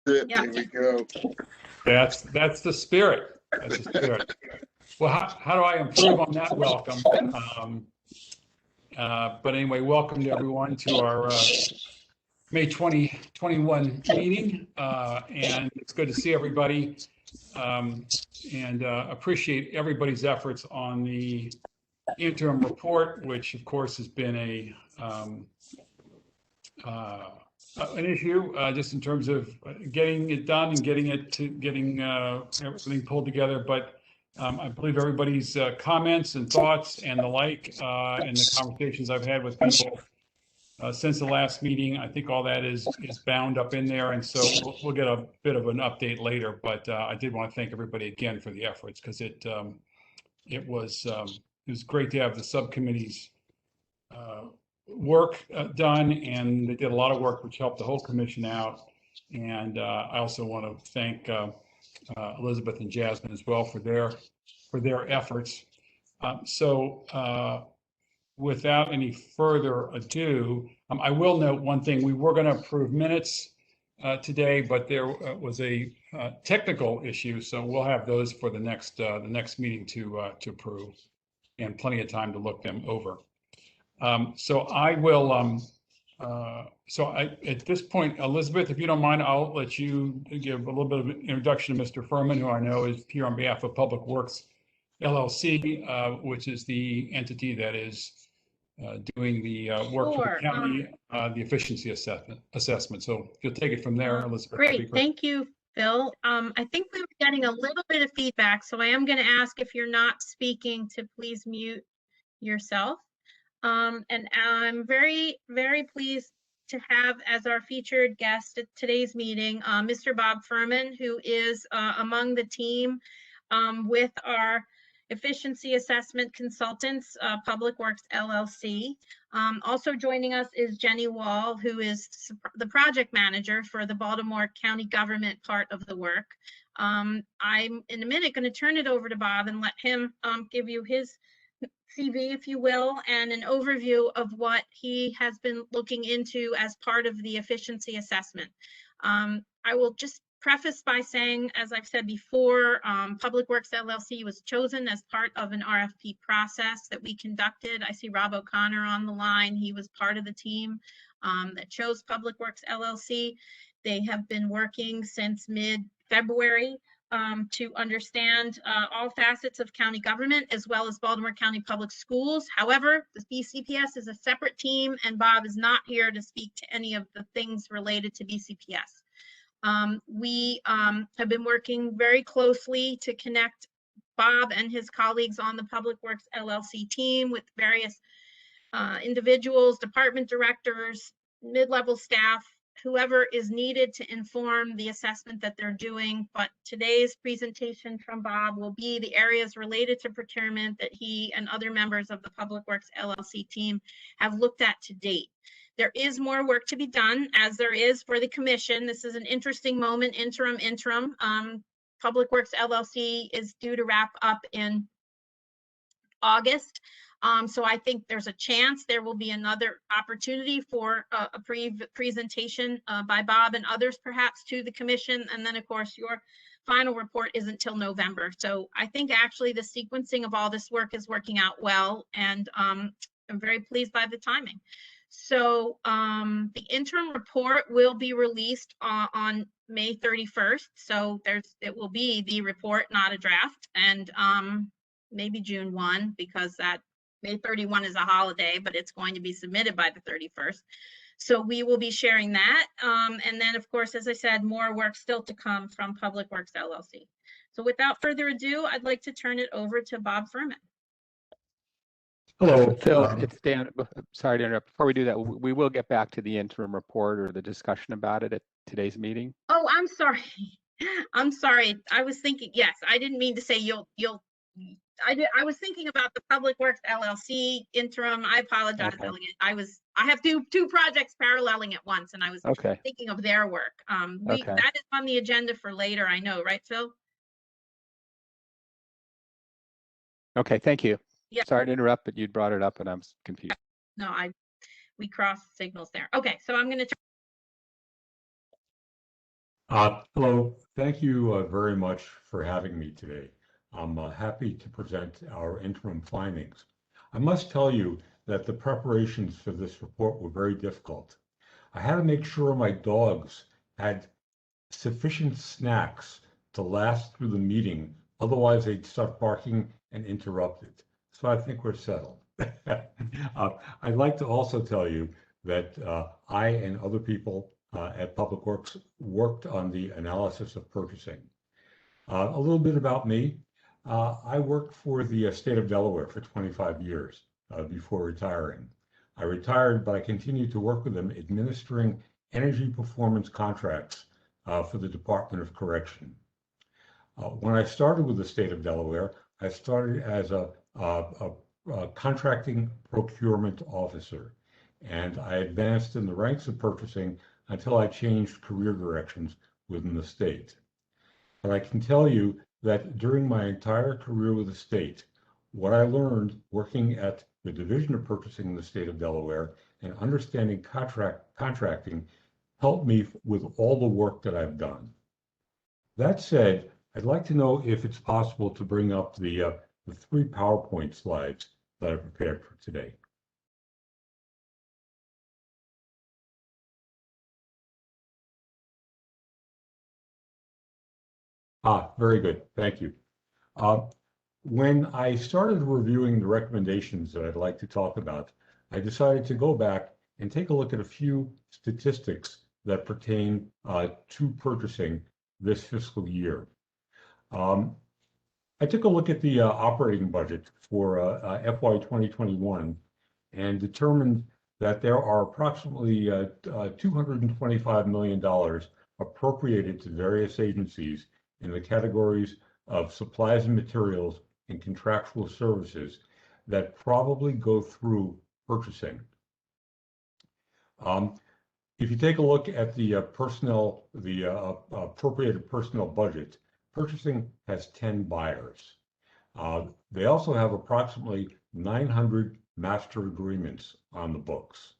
Yeah. There we go. That's the spirit. That's the spirit. Well, how do I improve on that welcome? But anyway, welcome to everyone to our May 2021 meeting. And it's good to see everybody, and appreciate everybody's efforts on the interim report, which of course has been an issue just in terms of getting it done and getting everything pulled together. But I believe everybody's comments and thoughts and the like, and the conversations I've had with people since the last meeting, I think all that is bound up in there. And so we'll get a bit of an update later. But I did want to thank everybody again for the efforts, because it was great to have the subcommittees work done, and they did a lot of work which helped the whole commission out. And I also want to thank Elizabeth and Jasmine as well for their efforts. So without any further ado, I will note one thing. We were going to approve minutes today, but there was a technical issue, so we'll have those for the next meeting to approve, and plenty of time to look them over. So I will, at this point, Elizabeth, if you don't mind, I'll let you give a little bit of an introduction to Mr. Furman, who I know is here on behalf of Public Works LLC, which is the entity that is doing the work for the county, the efficiency assessment. So if you'll take it from there, Elizabeth. Great, thank you, Phil. I think we were getting a little bit of feedback, so I am going to ask, if you're not speaking, to please mute yourself. And I'm very, very pleased to have as our featured guest at today's meeting, Mr. Bob Furman, who is among the team with our efficiency assessment consultants, Public Works LLC. Also joining us is Jenny Wall, who is the project manager for the Baltimore County government part of the work. I'm in a minute going to turn it over to Bob and let him give you his CV, if you will, and an overview of what he has been looking into as part of the efficiency assessment. I will just preface by saying, as I've said before, Public Works LLC was chosen as part of an RFP process that we conducted. I see Rob O'Connor on the line. He was part of the team that chose Public Works LLC. They have been working since mid-February to understand all facets of county government, as well as Baltimore County Public Schools. However, the BCPS is a separate team, and Bob is not here to speak to any of the things related to BCPS. We have been working very closely to connect Bob and his colleagues on the Public Works LLC team with various individuals, department directors, mid-level staff, whoever is needed to inform the assessment that they're doing. But today's presentation from Bob will be the areas related to procurement that he and other members of the Public Works LLC team have looked at to date. There is more work to be done, as there is for the commission. This is an interesting moment, interim. Public Works LLC is due to wrap up in August. So I think there's a chance there will be another opportunity for a presentation by Bob and others, perhaps, to the commission. And then, of course, your final report isn't till November. So I think actually the sequencing of all this work is working out well, and I'm very pleased by the timing. So the interim report will be released on May 31st. So it will be the report, not a draft, and maybe June 1, because that May 31 is a holiday, but it's going to be submitted by the 31st. So we will be sharing that. And then, of course, as I said, more work still to come from Public Works LLC. So without further ado, I'd like to turn it over to Bob Furman. Hello, Phil, it's Dan. Sorry to interrupt. Before we do that, we will get back to the interim report or the discussion about it at today's meeting. Oh, I'm sorry. I'm sorry. I was thinking, yes, I didn't mean to say I was thinking about the Public Works LLC interim. I apologize, Okay. Elliot. I have two projects paralleling at once, and I was thinking of their work. That is on the agenda for later, I know, right, Phil? Okay, thank you. Yeah. Sorry to interrupt, but you'd brought it up and I was confused. No, we crossed signals there. Okay, so I'm going to. Hello, thank you very much for having me today. I'm happy to present our interim findings. I must tell you that the preparations for this report were very difficult. I had to make sure my dogs had sufficient snacks to last through the meeting, otherwise they'd start barking and interrupt it. So I think we're settled. I'd like to also tell you that I and other people at Public Works worked on the analysis of purchasing. A little bit about me. I worked for the state of Delaware for 25 years before retiring. I retired, but I continued to work with them administering energy performance contracts for the Department of Correction. When I started with the state of Delaware, I started as a contracting procurement officer, and I advanced in the ranks of purchasing until I changed career directions within the state. But I can tell you that during my entire career with the state, what I learned working at the Division of Purchasing in the state of Delaware and understanding contracting helped me with all the work that I've done. That said, I'd like to know if it's possible to bring up the 3 PowerPoint slides that I prepared for today. Very good. Thank you. When I started reviewing the recommendations that I'd like to talk about, I decided to go back and take a look at a few statistics that pertain to purchasing this fiscal year. I took a look at the operating budget for FY 2021 and determined that there are approximately $225 million appropriated to various agencies in the categories of supplies and materials and contractual services that probably go through purchasing. If you take a look at the appropriated personnel budget, purchasing has 10 buyers. They also have approximately 900 master agreements on the books.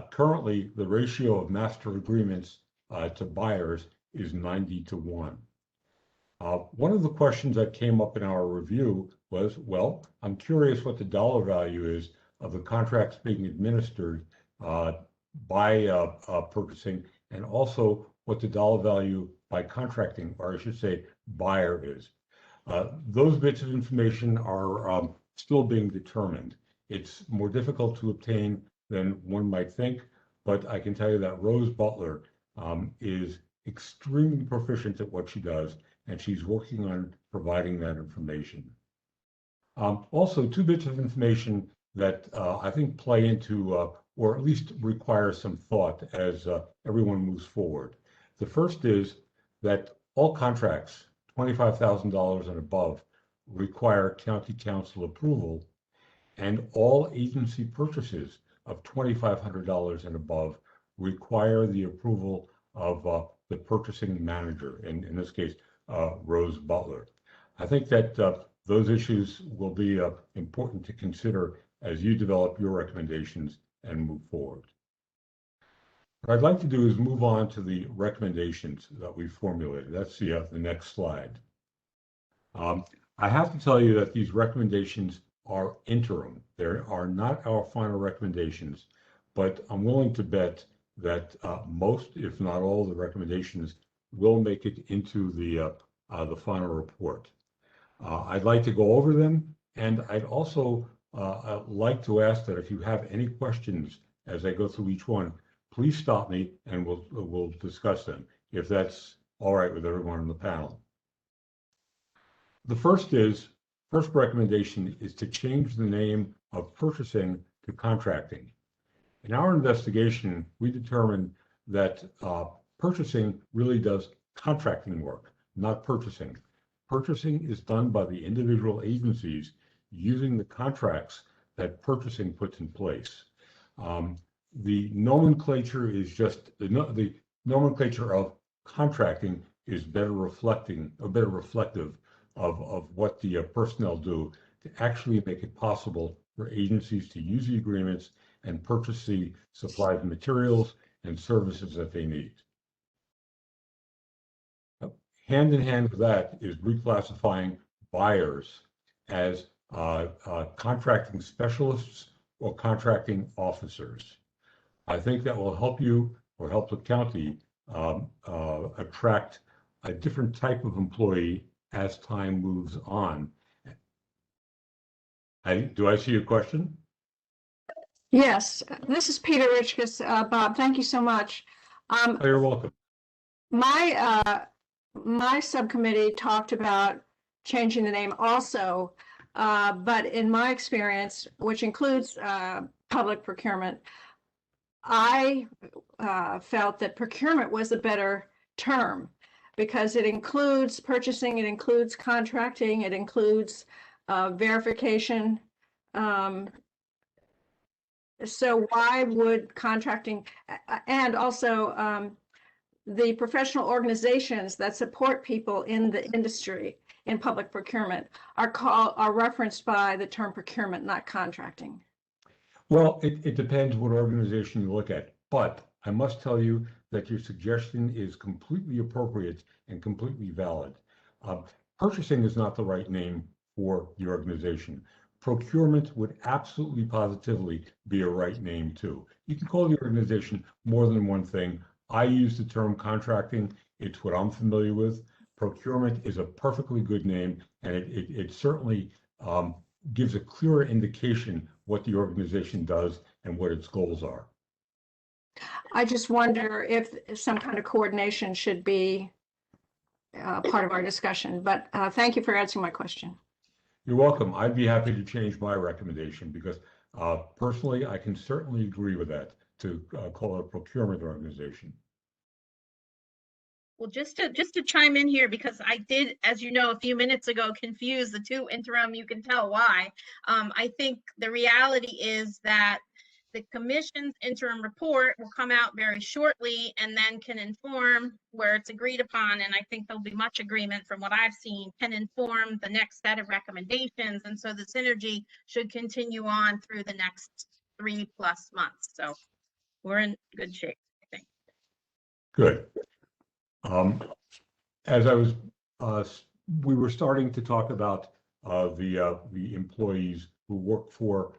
Currently, the ratio of master agreements to buyers is 90-1. One of the questions that came up in our review was, well, I'm curious what the dollar value is of the contracts being administered by purchasing, and also what the dollar value by contracting, or I should say, buyer is. Those bits of information are still being determined. It's more difficult to obtain than one might think, but I can tell you that Rose Butler is extremely proficient at what she does, and she's working on providing that information. Also, 2 bits of information that I think play into, or at least require some thought as everyone moves forward. The first is that all contracts, $25,000 and above, require county council approval, and all agency purchases of $2,500 and above require the approval of the purchasing manager, in this case, Rose Butler. I think that those issues will be important to consider as you develop your recommendations and move forward. What I'd like to do is move on to the recommendations that we formulated. That's the next slide. I have to tell you that these recommendations are interim. They are not our final recommendations, but I'm willing to bet that most, if not all, of the recommendations will make it into the final report. I'd like to go over them, and I'd also like to ask that if you have any questions as I go through each one, please stop me and we'll discuss them, if that's all right with everyone on the panel. The first recommendation is to change the name of purchasing to contracting. In our investigation, we determined that purchasing really does contracting work, not purchasing. Purchasing is done by the individual agencies using the contracts that purchasing puts in place. The nomenclature is just the nomenclature of contracting is better reflective of what the personnel do to actually make it possible for agencies to use the agreements and purchase the supplies and materials and services that they need. Hand in hand with that is reclassifying buyers as contracting specialists or contracting officers. I think that will help you or help the county attract a different type of employee as time moves on. Do I see a question? Yes, this is Peter Richkus. Bob, thank you so much. Oh, you're welcome. My subcommittee talked about changing the name also, but in my experience, which includes public procurement, I felt that procurement was a better term because it includes purchasing, it includes contracting, it includes verification. So why would contracting, and also the professional organizations that support people in the industry in public procurement are referenced by the term procurement, not contracting? Well, it depends what organization you look at, but I must tell you that your suggestion is completely appropriate and completely valid. Purchasing is not the right name for the organization. Procurement would absolutely positively be a right name too. You can call the organization more than one thing. I use the term contracting. It's what I'm familiar with. Procurement is a perfectly good name, and it certainly gives a clearer indication what the organization does and what its goals are. I just wonder if some kind of coordination should be part of our discussion, but thank you for answering my question. You're welcome. I'd be happy to change my recommendation because personally, I can certainly agree with that, to call it a procurement organization. Well, just to chime in here, because I did, as you know, a few minutes ago, confuse the two interim. You can tell why. I think the reality is that the commission's interim report will come out very shortly and then can inform where it's agreed upon. And I think there'll be much agreement from what I've seen, can inform the next set of recommendations. And so the synergy should continue on through the next 3+ months. So we're in good shape, I think. Good. As I was, we were starting to talk about the employees who work for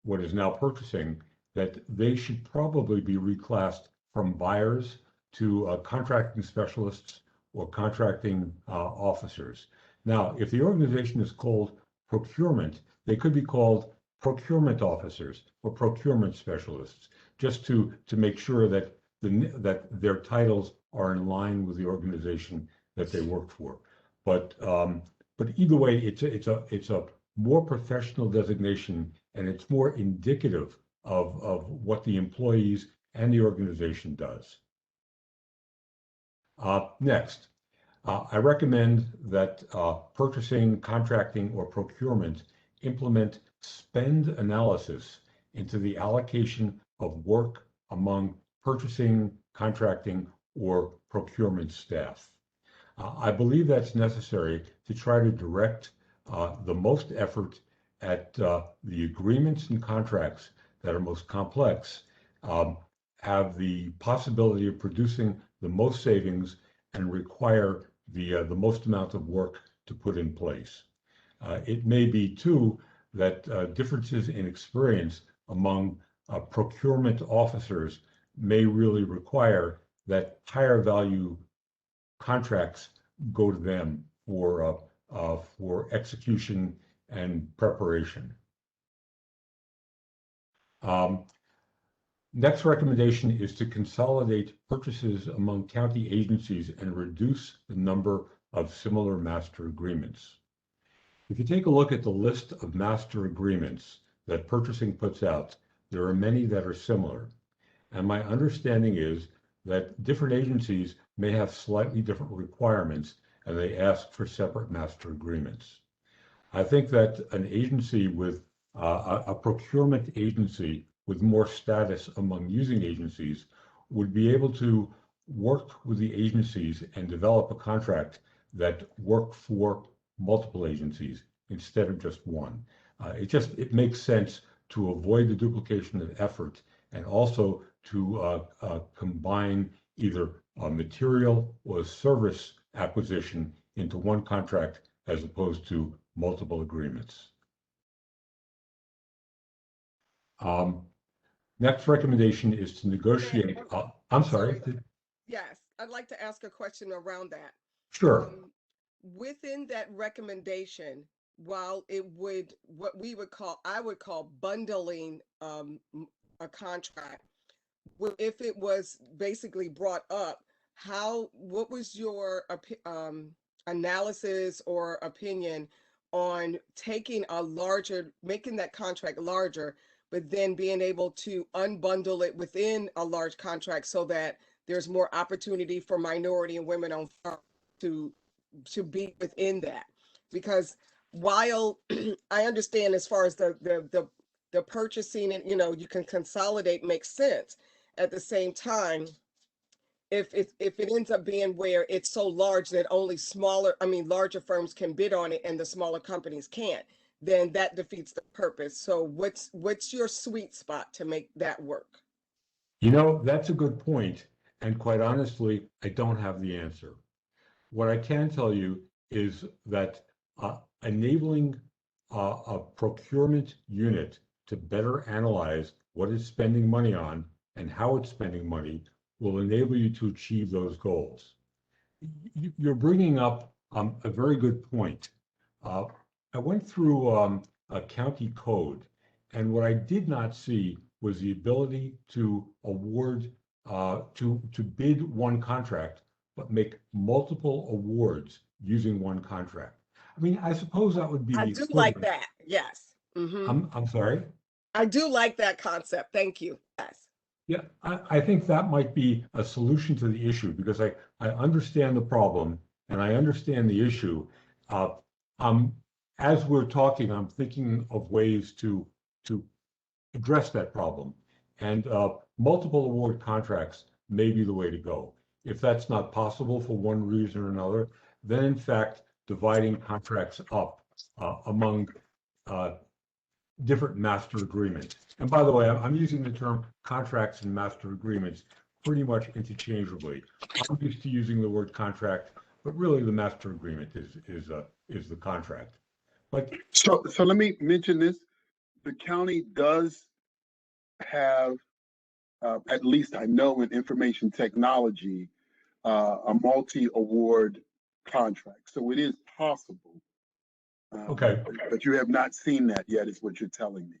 what is now purchasing, that they should probably be reclassed from buyers to contracting specialists or contracting officers. Now, if the organization is called procurement, they could be called procurement officers or procurement specialists, just to make sure that that their titles are in line with the organization that they work for. But either way, it's a more professional designation, and it's more indicative of what the employees and the organization does. Next, I recommend that purchasing, contracting, or procurement implement spend analysis into the allocation of work among purchasing, contracting, or procurement staff. I believe that's necessary to try to direct the most effort at the agreements and contracts that are most complex, have the possibility of producing the most savings, and require the most amount of work to put in place. It may be too that differences in experience among procurement officers may really require that higher value contracts go to them for execution and preparation. Next recommendation is to consolidate purchases among county agencies and reduce the number of similar master agreements. If you take a look at the list of master agreements that purchasing puts out, there are many that are similar. And my understanding is that different agencies may have slightly different requirements, and they ask for separate master agreements. I think that an agency with a procurement agency with more status among using agencies would be able to work with the agencies and develop a contract that work for multiple agencies instead of just one. It makes sense to avoid the duplication of effort, and also to combine either a material or service acquisition into one contract as opposed to multiple agreements. Next recommendation is to negotiate. I'm sorry. Yes, I'd like to ask a question around that. Sure. Within that recommendation, while it would, what we would call, I would call bundling a contract, if it was basically brought up, what was your analysis or opinion on taking making that contract larger, but then being able to unbundle it within a large contract so that there's more opportunity for minority and women-owned firms to be within that? Because while I understand as far as the purchasing and, you can consolidate makes sense, at the same time, if it ends up being where it's so large that only larger firms can bid on it and the smaller companies can't, then that defeats the purpose. So what's your sweet spot to make that work? That's a good point. And quite honestly, I don't have the answer. What I can tell you is that enabling a procurement unit to better analyze what it's spending money on and how it's spending money will enable you to achieve those goals. You're bringing up a very good point. I went through a county code, and what I did not see was the ability to award, to bid one contract, but make multiple awards using one contract. I mean, I suppose that would be. I do like that. Yes. Mm-hmm. I'm sorry. I do like that concept. Thank you. Yes. Yeah, I think that might be a solution to the issue, because I understand the problem and I understand the issue. As we're talking, I'm thinking of ways to address that problem, and multiple award contracts may be the way to go. If that's not possible for one reason or another, then in fact, dividing contracts up among different master agreements. And by the way, I'm using the term contracts and master agreements pretty much interchangeably. I'm used to using the word contract, but really the master agreement is the contract. But so let me mention this. The county does have, at least I know in information technology, a multi-award contract. So it is possible. okay. But you have not seen that yet, is what you're telling me.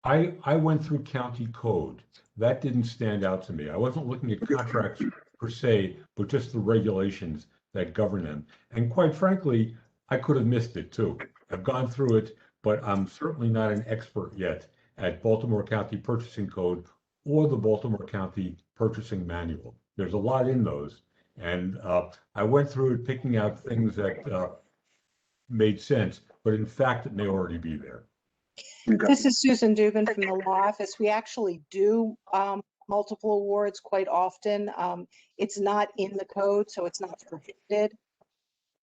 I went through county code. That didn't stand out to me. I wasn't looking at contracts per se, but just the regulations that govern them. And quite frankly, I could have missed it too. I've gone through it, but I'm certainly not an expert yet at Baltimore County Purchasing Code or the Baltimore County Purchasing Manual. There's a lot in those. And I went through it picking out things that made sense, but in fact, it may already be there. This is Susan Dubin from the law office. We actually do multiple awards quite often. It's not in the code, so it's not prohibited.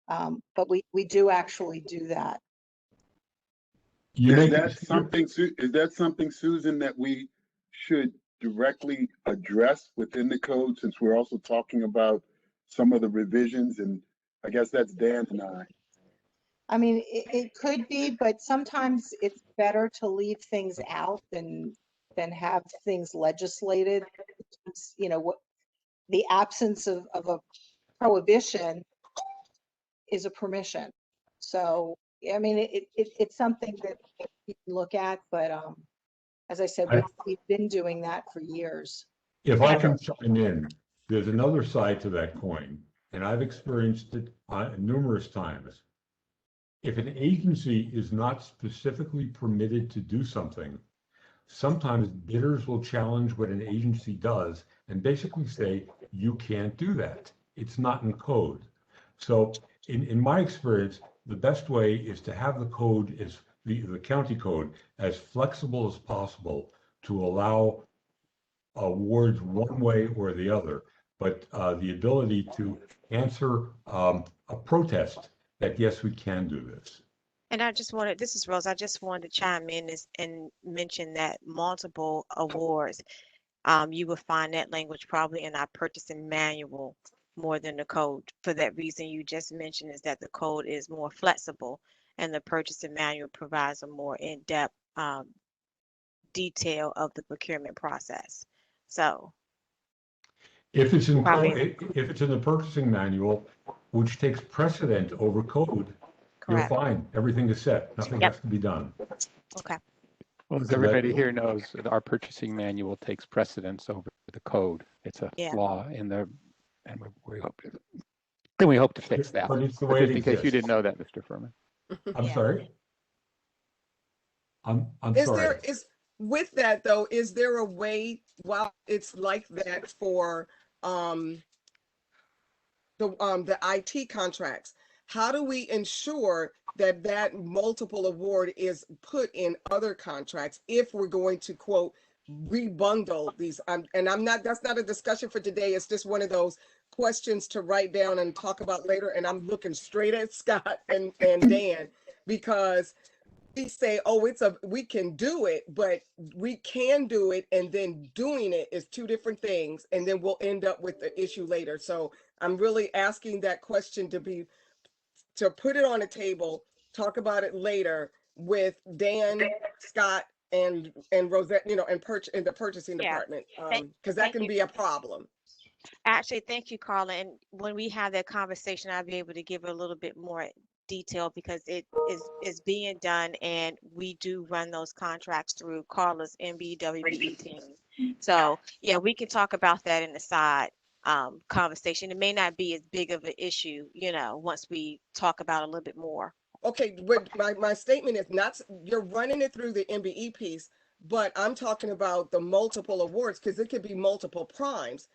But we do actually do that. Is that something, Susan, that we should directly address within the code, since we're also talking about some of the revisions? And I guess that's Dan and I. I mean, it could be, but sometimes it's better to leave things out than have things legislated. What the absence of a prohibition is a permission. So, I mean, it's something that you can look at, but as I said, we've been doing that for years. If I can chime in, there's another side to that coin, and I've experienced it numerous times. If an agency is not specifically permitted to do something, sometimes bidders will challenge what an agency does and basically say, you can't do that. It's not in code. So in my experience, the best way is to have the code, the county code, as flexible as possible to allow awards one way or the other, but the ability to answer a protest that yes, we can do this. And this is Rose, I just wanted to chime in and mention that multiple awards, you will find that language probably in our purchasing manual more than the code. For that reason you just mentioned, is that the code is more flexible and the purchasing manual provides a more in-depth detail of the procurement process. So If it's in Probably. if it's in the purchasing manual, which takes precedent over code, you're correct. fine. Everything is set. Nothing Yep. has to be done. Okay. Well, as So that- everybody here knows, that our purchasing manual takes precedence over the code. It's a Yeah. flaw in the, and we hope to fix that. But it's the But way it just in case you exists. didn't know that, Mr. Furman. I'm Yeah. sorry. I'm Is sorry. there, with that though, is there a way, while it's like that for the IT contracts, how do we ensure that that multiple award is put in other contracts if we're going to quote rebundle these? And I'm not, that's not a discussion for today. It's just one of those questions to write down and talk about later. And I'm looking straight at Scott and Dan, because we say, oh, we can do it, but we can do it, and then doing it is two different things, and then we'll end up with the issue later. So I'm really asking that question to put it on a table, talk about it later with Dan, Scott, and Rosette, and in the purchasing Yeah. department, Thank- because that thank can you. be a problem. Actually, thank you, Carla. And when we have that conversation, I'll be able to give a little bit more detail, because it is being done, and we do run those contracts through Carla's MBWBE team. So yeah, we can talk about that in the side conversation. It may not be as big of an issue, once we talk about it a little bit more. Okay, but my statement is not, you're running it through the MBE piece, but I'm talking about the multiple awards, because it could be multiple primes.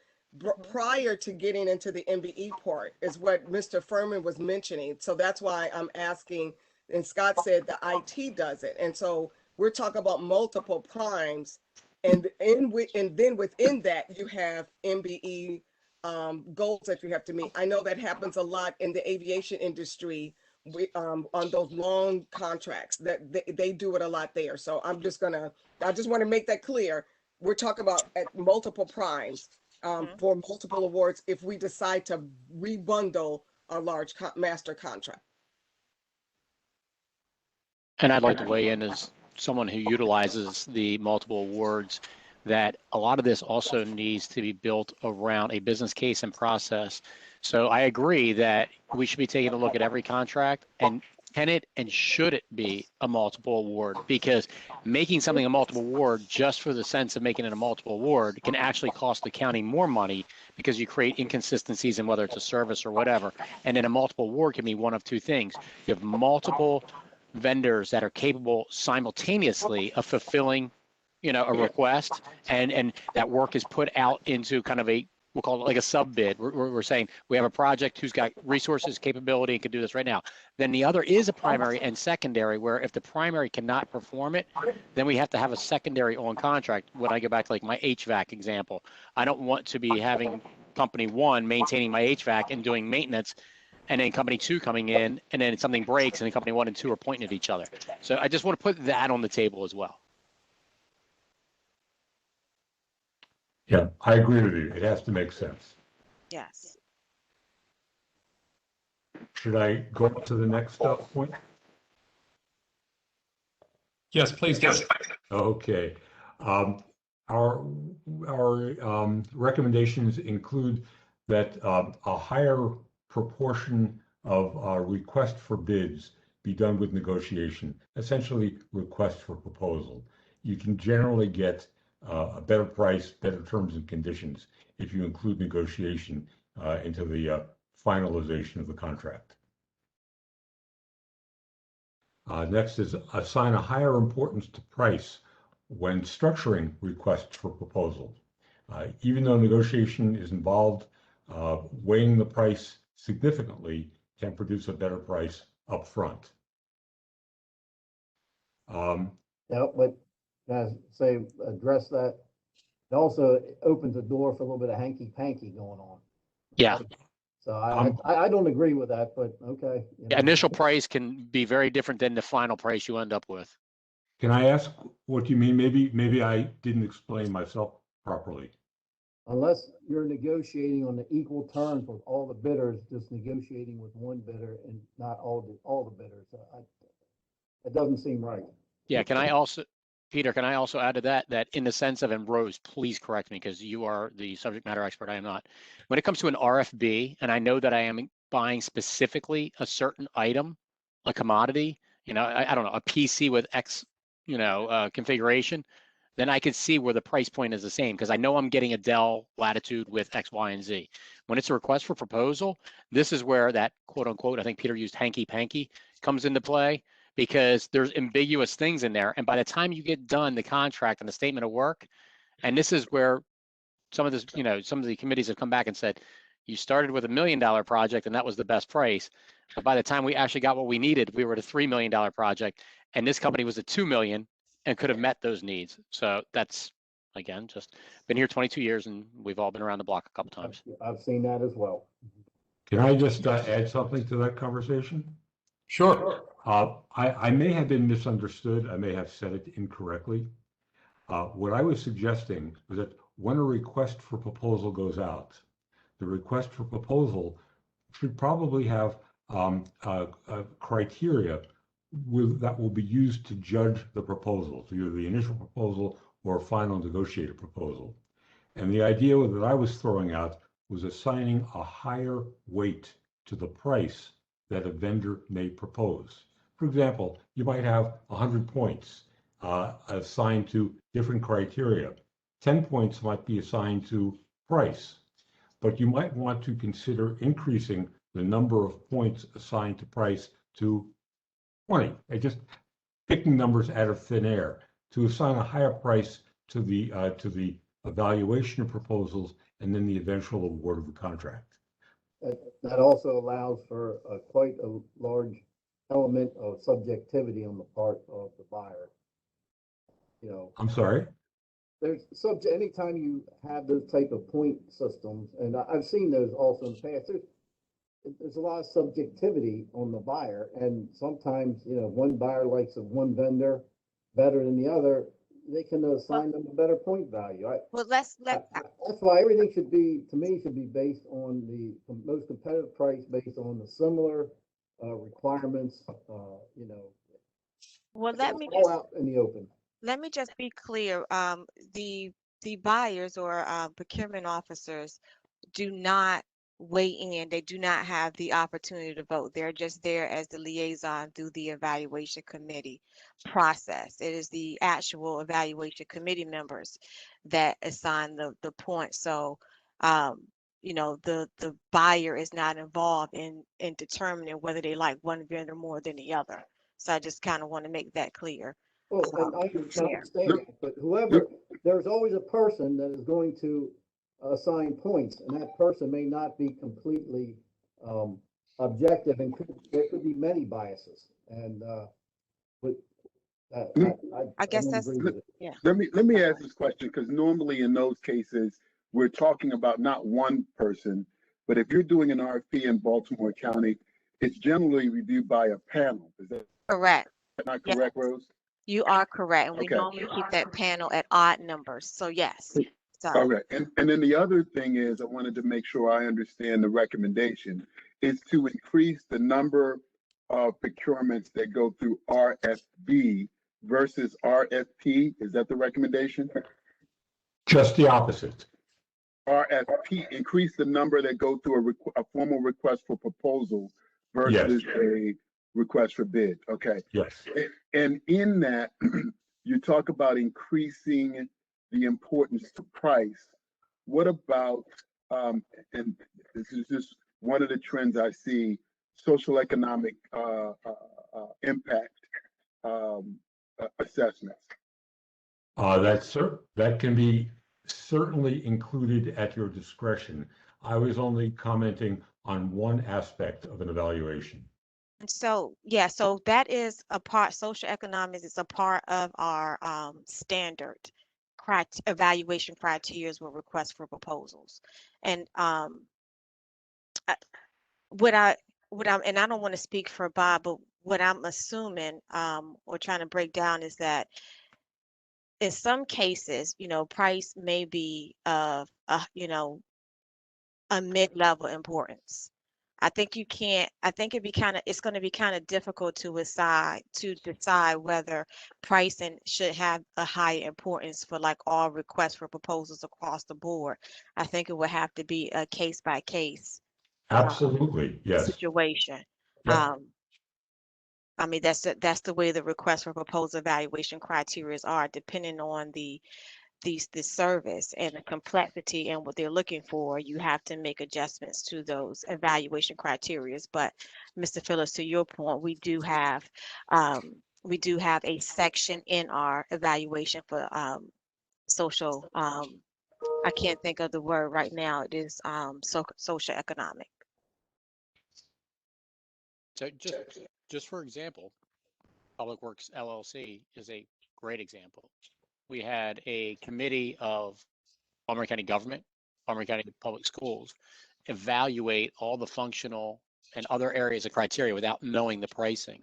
Prior to getting into the MBE part is what Mr. Furman was mentioning. So that's why I'm asking, and Scott said the IT does it. And so we're talking about multiple primes, and then within that you have MBE goals that you have to meet. I know that happens a lot in the aviation industry on those long contracts, that they do it a lot there. So I just want to make that clear. We're talking about at multiple primes. For multiple awards if we decide to rebundle a large master contract. And I'd like to weigh in as someone who utilizes the multiple awards, that a lot of this also needs to be built around a business case and process. So I agree that we should be taking a look at every contract, and can it and should it be a multiple award? Because making something a multiple award just for the sense of making it a multiple award can actually cost the county more money, because you create inconsistencies in whether it's a service or whatever. And then a multiple award can be one of two things. You have multiple vendors that are capable simultaneously of fulfilling, a request, and that work is put out into kind of we'll call it like a sub bid. We're saying we have a project who's got resources, capability, and can do this right now. Then the other is a primary and secondary, where if the primary cannot perform it, then we have to have a secondary on contract. When I go back to like my HVAC example, I don't want to be having company one maintaining my HVAC and doing maintenance, and then company two coming in, and then something breaks, and then company 1 and 2 are pointing at each other. So I just want to put that on the table as well. Yeah, I agree with you. It has to make sense. Yes. Should I go to the next point? Yes, please do. Okay. Our recommendations include that a higher proportion of request for bids be done with negotiation, essentially request for proposal. You can generally get a better price, better terms and conditions if you include negotiation into the finalization of the contract. Next is assign a higher importance to price when structuring requests for proposal. Even though negotiation is involved, weighing the price significantly can produce a better price up front. Yeah, but as say address that, it also opens the door for a little bit of hanky-panky going on. Yeah. So I don't agree with that, but okay. Yeah, initial price can be very different than the final price you end up with. Can I ask what you mean? Maybe I didn't explain myself properly. unless you're negotiating on the equal terms with all the bidders, just negotiating with one bidder and not all the bidders, it doesn't seem right. Yeah, can I also, Peter, can I also add to that, that in the sense of, and Rose, please correct me because you are the subject matter expert, I am not. When it comes to an RFB, and I know that I am buying specifically a certain item, a commodity, you know, I don't know, a PC with X, you know, configuration, then I could see where the price point is the same because I know I'm getting a Dell Latitude with X, Y, and Z. When it's a request for proposal, this is where that quote unquote, I think Peter used hanky panky, comes into play, because there's ambiguous things in there. And by the time you get done the contract and the statement of work, and this is where some of this, you know, some of the committees have come back and said, you started with $1 million project and that was the best price. But by the time we actually got what we needed, we were at a $3 million project, and this company was at 2 million and could have met those needs. So that's, again, just been here 22 years and we've all been around the block a couple times. I've seen that as well. Can I just add something to that conversation? Sure. I may have been misunderstood. I may have said it incorrectly. What I was suggesting was that when a request for proposal goes out, the request for proposal should probably have criteria that will be used to judge the proposal, either the initial proposal or a final negotiated proposal. And the idea that I was throwing out was assigning a higher weight to the price that a vendor may propose. For example, you might have 100 points assigned to different criteria. 10 points might be assigned to price, but you might want to consider increasing the number of points assigned to price to 20. And just picking numbers out of thin air to assign a higher price to the evaluation of proposals and then the eventual award of the contract. That also allows for quite a large element of subjectivity on the part of the buyer. You know, I'm sorry? there's anytime you have those type of point systems, and I've seen those also in the past, there's a lot of subjectivity on the buyer, and sometimes, you know, one buyer likes one vendor better than the other, they can assign them a better point value. Well, that's why everything should be, to me, should be based on the most competitive price based on the similar requirements, you know. well, let me All out in the open. let me just be clear. The buyers or procurement officers do not weigh in. They do not have the opportunity to vote. They're just there as the liaison through the evaluation committee process. It is the actual evaluation committee members that assign the points. So, you know, the buyer is not involved in determining whether they like one vendor more than the other. So I just kind of want to make that clear. Well, and I understand that, but whoever, there's always a person that is going to assign points, and that person may not be completely objective, and there could be many biases. And I guess don't that's, agree with it. yeah. Let me ask this question, because normally in those cases, we're talking about not one person, but if you're doing an RFP in Baltimore County, it's generally reviewed by a panel. Is that Correct. not correct, Rose? You are correct. And we Okay. normally keep that panel at odd numbers. So yes. Sorry. All right. And then the other thing is, I wanted to make sure I understand the recommendation, is to increase the number of procurements that go through RFB versus RFP. Is that the recommendation? Just the opposite. RFP, increase the number that go through a formal request for proposal versus a request for bid. Okay. Yes. And in that, you talk about increasing the importance to price. What about, and this is just one of the trends I see, social economic impact assessments? That can be certainly included at your discretion. I was only commenting on one aspect of an evaluation. So, yeah, so that is a part, social economics is a part of our standard evaluation criteria with requests for proposals. And what I'm, and I don't want to speak for Bob, but what I'm assuming or trying to break down is that in some cases, price may be of, a mid-level importance. I think it's going to be kind of difficult to decide whether pricing should have a higher importance for like all requests for proposals across the board. I think it would have to be a case by case Absolutely, yes. situation. Yep. I mean, that's the way the request for proposal evaluation criteria are, depending on the service and the complexity and what they're looking for. You have to make adjustments to those evaluation criteria. But Mr. Phillips, to your point, we do have a section in our evaluation for social. I can't think of the word right now. It is social economic. So just for example, Public Works LLC is a great example. We had a committee of Montgomery County government, Montgomery County Public Schools, evaluate all the functional and other areas of criteria without knowing the pricing.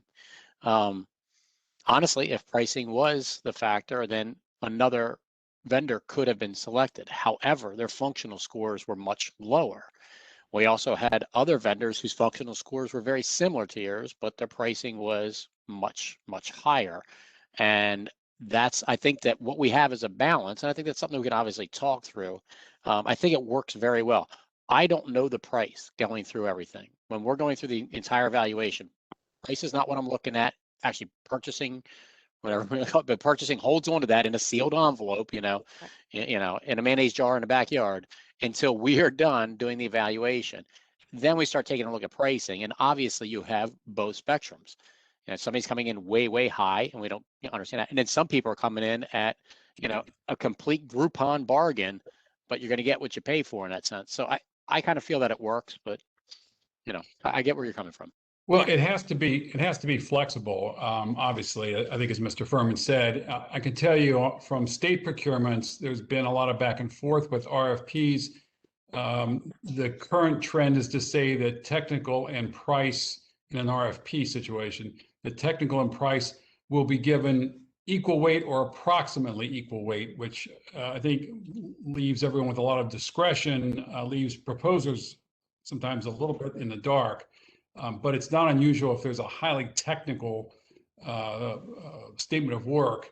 Honestly, if pricing was the factor, then another vendor could have been selected. However, their functional scores were much lower. We also had other vendors whose functional scores were very similar to yours, but their pricing was much, much higher. And I think that what we have is a balance, and I think that's something we can obviously talk through. I think it works very well. I don't know the price going through everything. When we're going through the entire evaluation, price is not what I'm looking at. Actually purchasing, whatever, but purchasing holds on to that in a sealed envelope, in a mayonnaise jar in the backyard until we are done doing the evaluation. Then we start taking a look at pricing, and obviously you have both spectrums. Somebody's coming in way, way high, and we don't understand that. And then some people are coming in at, a complete Groupon bargain, but you're going to get what you pay for in that sense. So I kind of feel that it works, but, I get where you're coming from. Well, it has to be flexible. Obviously, I think as Mr. Furman said, I can tell you from state procurements, there's been a lot of back and forth with RFPs. The current trend is to say that technical and price in an RFP situation, the technical and price will be given equal weight or approximately equal weight, which I think leaves everyone with a lot of discretion, leaves proposers sometimes a little bit in the dark. But it's not unusual if there's a highly technical statement of work.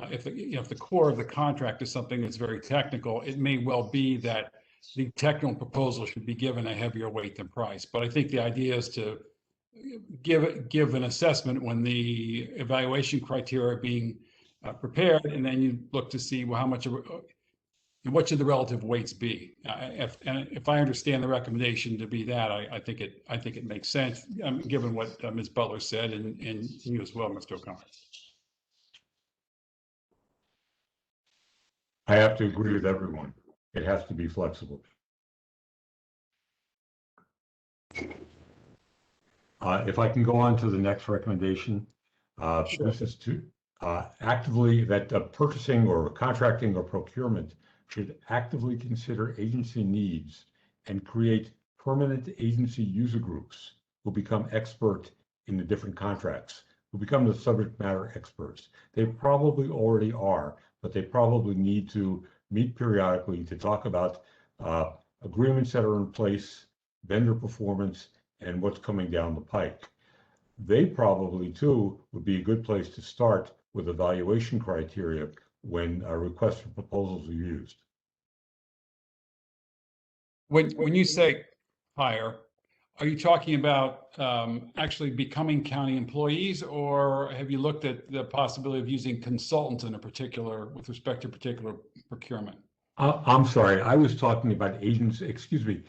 If the core of the contract is something that's very technical, it may well be that the technical proposal should be given a heavier weight than price. But I think the idea is to give an assessment when the evaluation criteria are being prepared, and then you look to see, well, what should the relative weights be? If I understand the recommendation to be that, I think it makes sense, given what Ms. Butler said, and you as well, Mr. O'Connor. I have to agree with everyone. It has to be flexible. If I can go on to the next recommendation, Sure. This is to actively that purchasing or contracting or procurement should actively consider agency needs and create permanent agency user groups who become expert in the different contracts, who become the subject matter experts. They probably already are, but they probably need to meet periodically to talk about agreements that are in place, vendor performance, and what's coming down the pike. They probably too would be a good place to start with evaluation criteria when requests for proposals are used. When you say hire, are you talking about actually becoming county employees, or have you looked at the possibility of using consultants in a particular, with respect to particular procurement? I'm sorry, I was talking about agents, excuse me,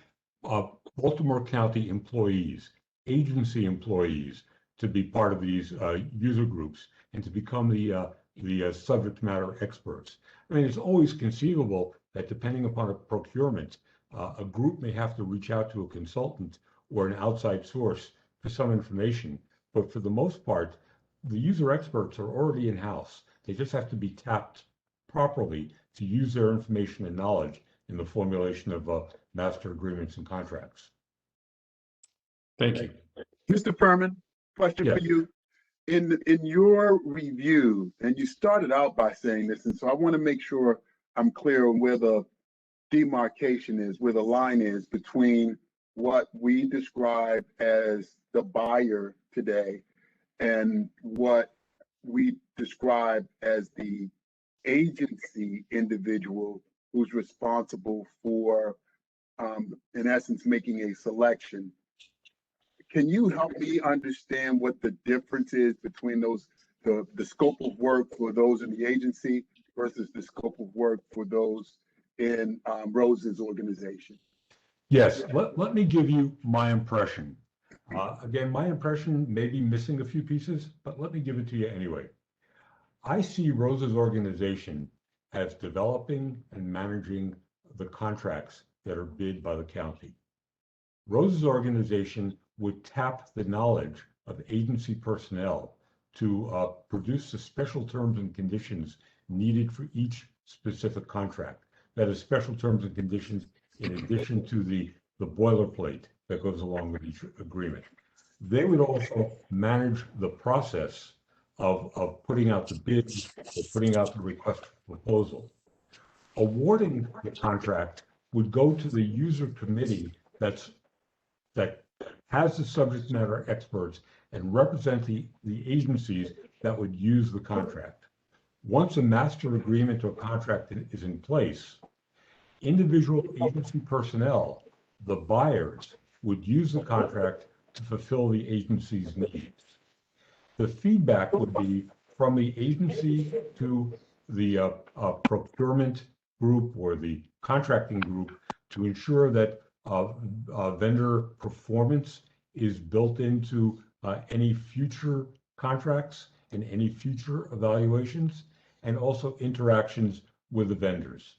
Baltimore County employees, agency employees, to be part of these user groups and to become the subject matter experts. I mean, it's always conceivable that depending upon a procurement, a group may have to reach out to a consultant or an outside source for some information. But for the most part, the user experts are already in-house. They just have to be tapped properly to use their information and knowledge in the formulation of master agreements and contracts. Thank you. Mr. Furman, question for Yes. you. in your review, and you started out by saying this, and so I want to make sure I'm clear on where the demarcation is, where the line is between what we describe as the buyer today and what we describe as the agency individual who's responsible for, in essence, making a selection. Can you help me understand what the difference is between those, the scope of work for those in the agency versus the scope of work for those in Rose's organization? Yes, let me give you my impression. Again, my impression may be missing a few pieces, but let me give it to you anyway. I see Rose's organization as developing and managing the contracts that are bid by the county. Rose's organization would tap the knowledge of agency personnel to produce the special terms and conditions needed for each specific contract. That is, special terms and conditions in addition to the boilerplate that goes along with each agreement. They would also manage the process of putting out the bids, or putting out the request for proposal. Awarding the contract would go to the user committee that has the subject matter experts and represent the agencies that would use the contract. Once a master agreement or contract is in place, individual agency personnel, the buyers, would use the contract to fulfill the agency's needs. The feedback would be from the agency to the procurement group or the contracting group to ensure that vendor performance is built into any future contracts and any future evaluations, and also interactions with the vendors.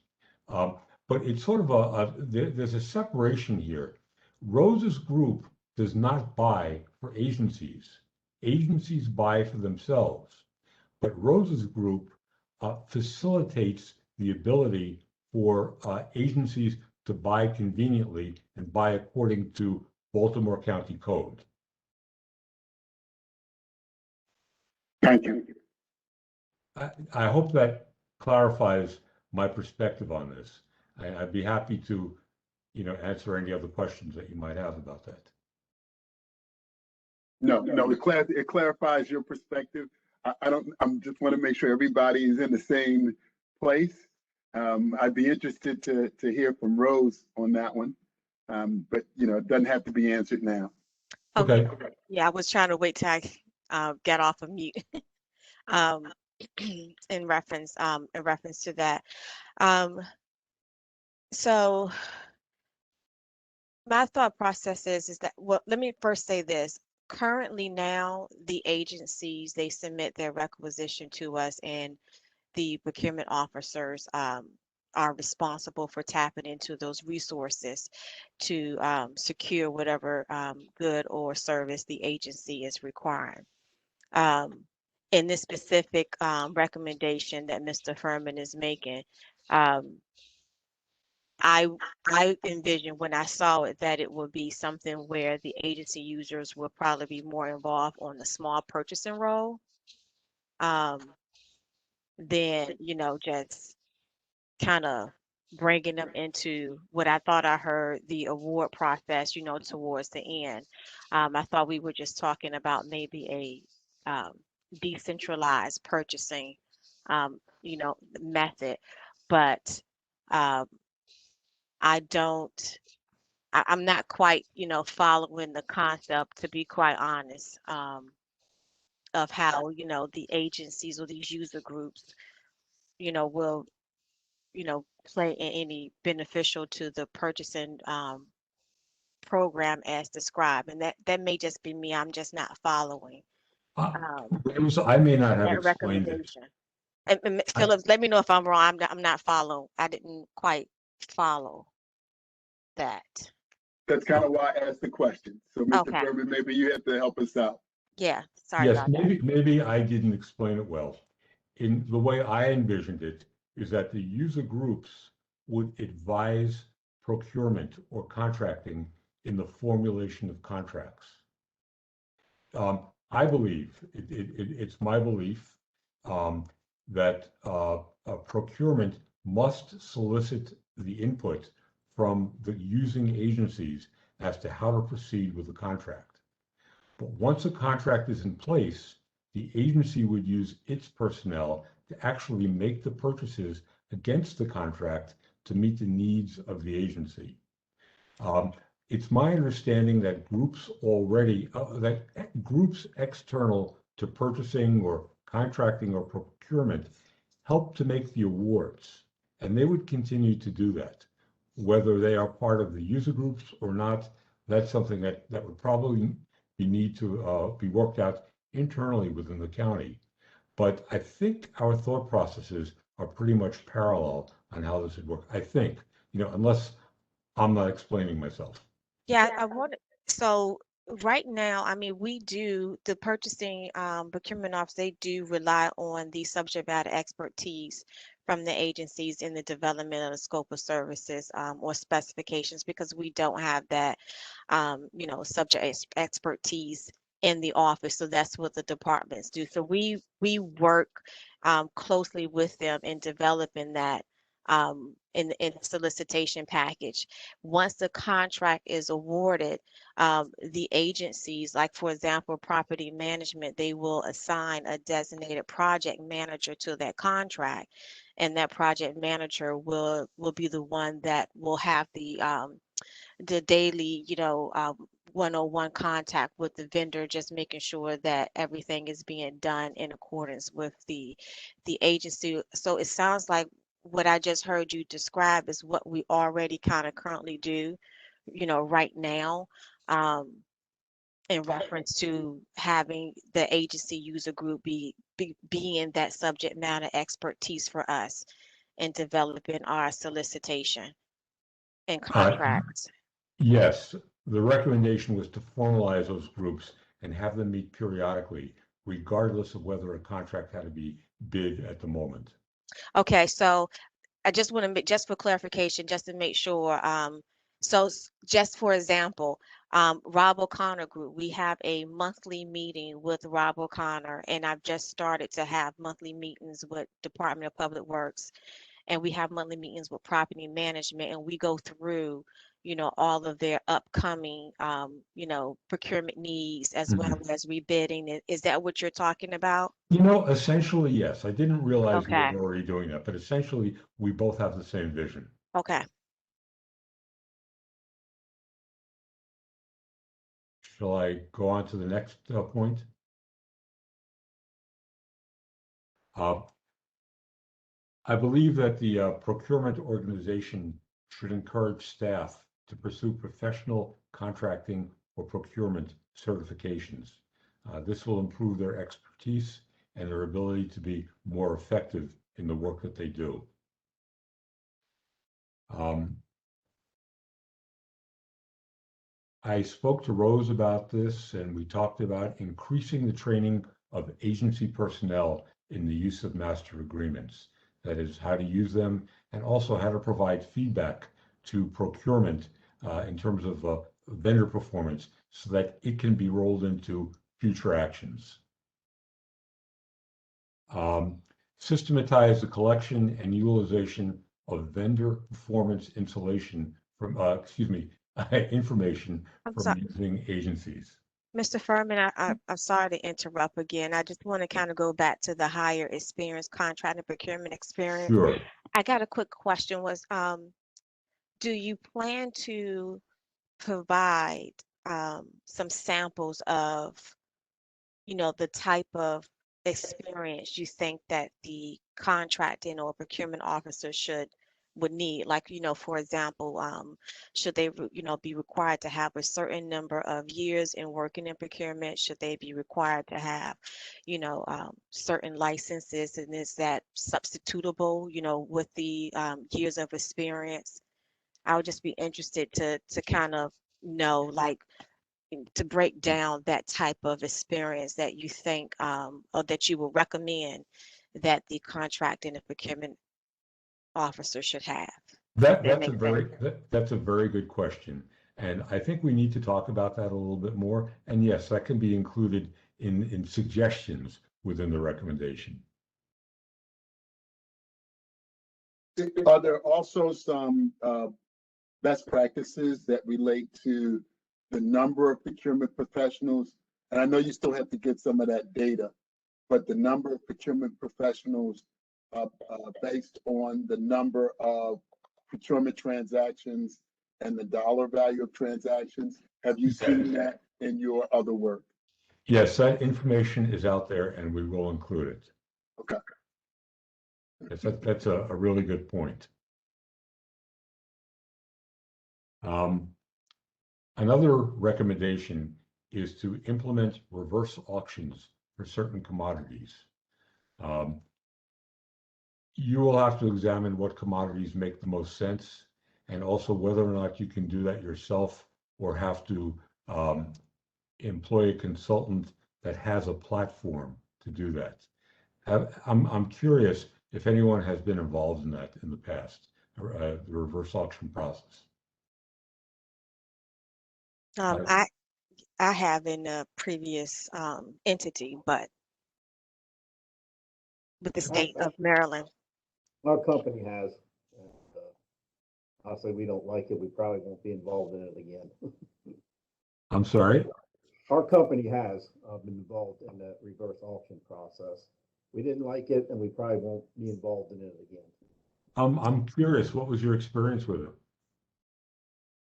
But it's sort of there's a separation here. Rose's group does not buy for agencies. Agencies buy for themselves. But Rose's group facilitates the ability for agencies to buy conveniently and buy according to Baltimore County Code. Thank you. I hope that clarifies my perspective on this. I'd be happy to, answer any other questions that you might have about that. No, it clarifies your perspective. I just want to make sure everybody is in the same place. I'd be interested to hear from Rose on that one. But it doesn't have to be answered now. Okay. Yeah, I was trying to wait till I get off of mute. In reference to that. So my thought process is that, well, let me first say this. Currently now, the agencies, they submit their requisition to us, and the procurement officers are responsible for tapping into those resources to secure whatever good or service the agency is requiring. In this specific recommendation that Mr. Furman is making, I envisioned when I saw it that it would be something where the agency users will probably be more involved on the small purchasing role than, just kind of bringing them into what I thought I heard the award process, towards the end. I thought we were just talking about maybe a decentralized purchasing, method, but I'm not quite, following the concept, to be quite honest, of how, the agencies or these user groups, will, play in any beneficial to the purchasing program as described. And that may just be me. I'm just not following I may not have that explained it. recommendation. And Phillips, let me know if I'm wrong. I'm not following. I didn't quite follow that. That's kind of why I asked the question. So, Mr. Okay. Furman, maybe you have to help us out. Yeah, sorry Yes, about that. maybe I didn't explain it well. In the way I envisioned it is that the user groups would advise procurement or contracting in the formulation of contracts. I believe, it's my belief that procurement must solicit the input from the using agencies as to how to proceed with the contract. But once a contract is in place, the agency would use its personnel to actually make the purchases against the contract to meet the needs of the agency. It's my understanding that groups external to purchasing or contracting or procurement help to make the awards, and they would continue to do that. Whether they are part of the user groups or not, that's something that would probably need to be worked out internally within the county. But I think our thought processes are pretty much parallel on how this would work. I think, unless I'm not explaining myself. Yeah, I want, so right now, I mean, we do, the purchasing procurement office, they do rely on the subject matter expertise from the agencies in the development of the scope of services or specifications, because we don't have that, subject expertise in the office. So that's what the departments do. So we work closely with them in developing that in the solicitation package. Once the contract is awarded, the agencies, like for example, property management, they will assign a designated project manager to that contract, and that project manager will be the one that will have the daily, one-on-one contact with the vendor, just making sure that everything is being done in accordance with the agency. So it sounds like what I just heard you describe is what we already kind of currently do, right now, in reference to having the agency user group being that subject matter expertise for us in developing our solicitation and contracts. Yes, the recommendation was to formalize those groups and have them meet periodically, regardless of whether a contract had to be bid at the moment. Okay, so I just want to make, just for clarification, just to make sure, so just for example, Rob O'Connor Group, we have a monthly meeting with Rob O'Connor, and I've just started to have monthly meetings with Department of Public Works, and we have monthly meetings with property management, and we go through, all of their upcoming, procurement needs as well as rebidding. Is that what you're talking about? Essentially, yes. I didn't realize we Okay. were already doing that, but essentially, we both have the same vision. Okay. Shall I go on to the next point? I believe that the procurement organization should encourage staff to pursue professional contracting or procurement certifications. This will improve their expertise and their ability to be more effective in the work that they do. I spoke to Rose about this, and we talked about increasing the training of agency personnel in the use of master agreements. That is, how to use them and also how to provide feedback to procurement in terms of vendor performance so that it can be rolled into future actions. Systematize the collection and utilization of vendor performance information from using agencies. Mr. Furman, I'm sorry to interrupt again. I just want to kind of go back to the higher experience, contract and procurement experience. Sure. I got a quick question was, do you plan to provide some samples of, the type of experience you think that the contracting or procurement officer would need? Like, for example, should they, be required to have a certain number of years in working in procurement? Should they be required to have, certain licenses, and is that substitutable, with the years of experience? I would just be interested to kind of know, like, to break down that type of experience that you think or that you would recommend that the contracting and procurement officer should have. That's a very good question. And I think we need to talk about that a little bit more. And yes, that can be included in suggestions within the recommendation. Are there also some best practices that relate to the number of procurement professionals? And I know you still have to get some of that data, but the number of procurement professionals based on the number of procurement transactions and the dollar value of transactions. Have you seen that in your other work? Yes, that information is out there and we will include it. Okay. That's a really good point. Another recommendation is to implement reverse auctions for certain commodities. You will have to examine what commodities make the most sense and also whether or not you can do that yourself or have to employ a consultant that has a platform to do that. I'm curious if anyone has been involved in that in the past, the reverse auction process. I have in a previous entity, but with the state of Maryland. Our company has. And, honestly, we don't like it. We probably won't be involved in it again. I'm sorry? Our company has been involved in that reverse auction process. We didn't like it, and we probably won't be involved in it again. I'm curious, what was your experience with it?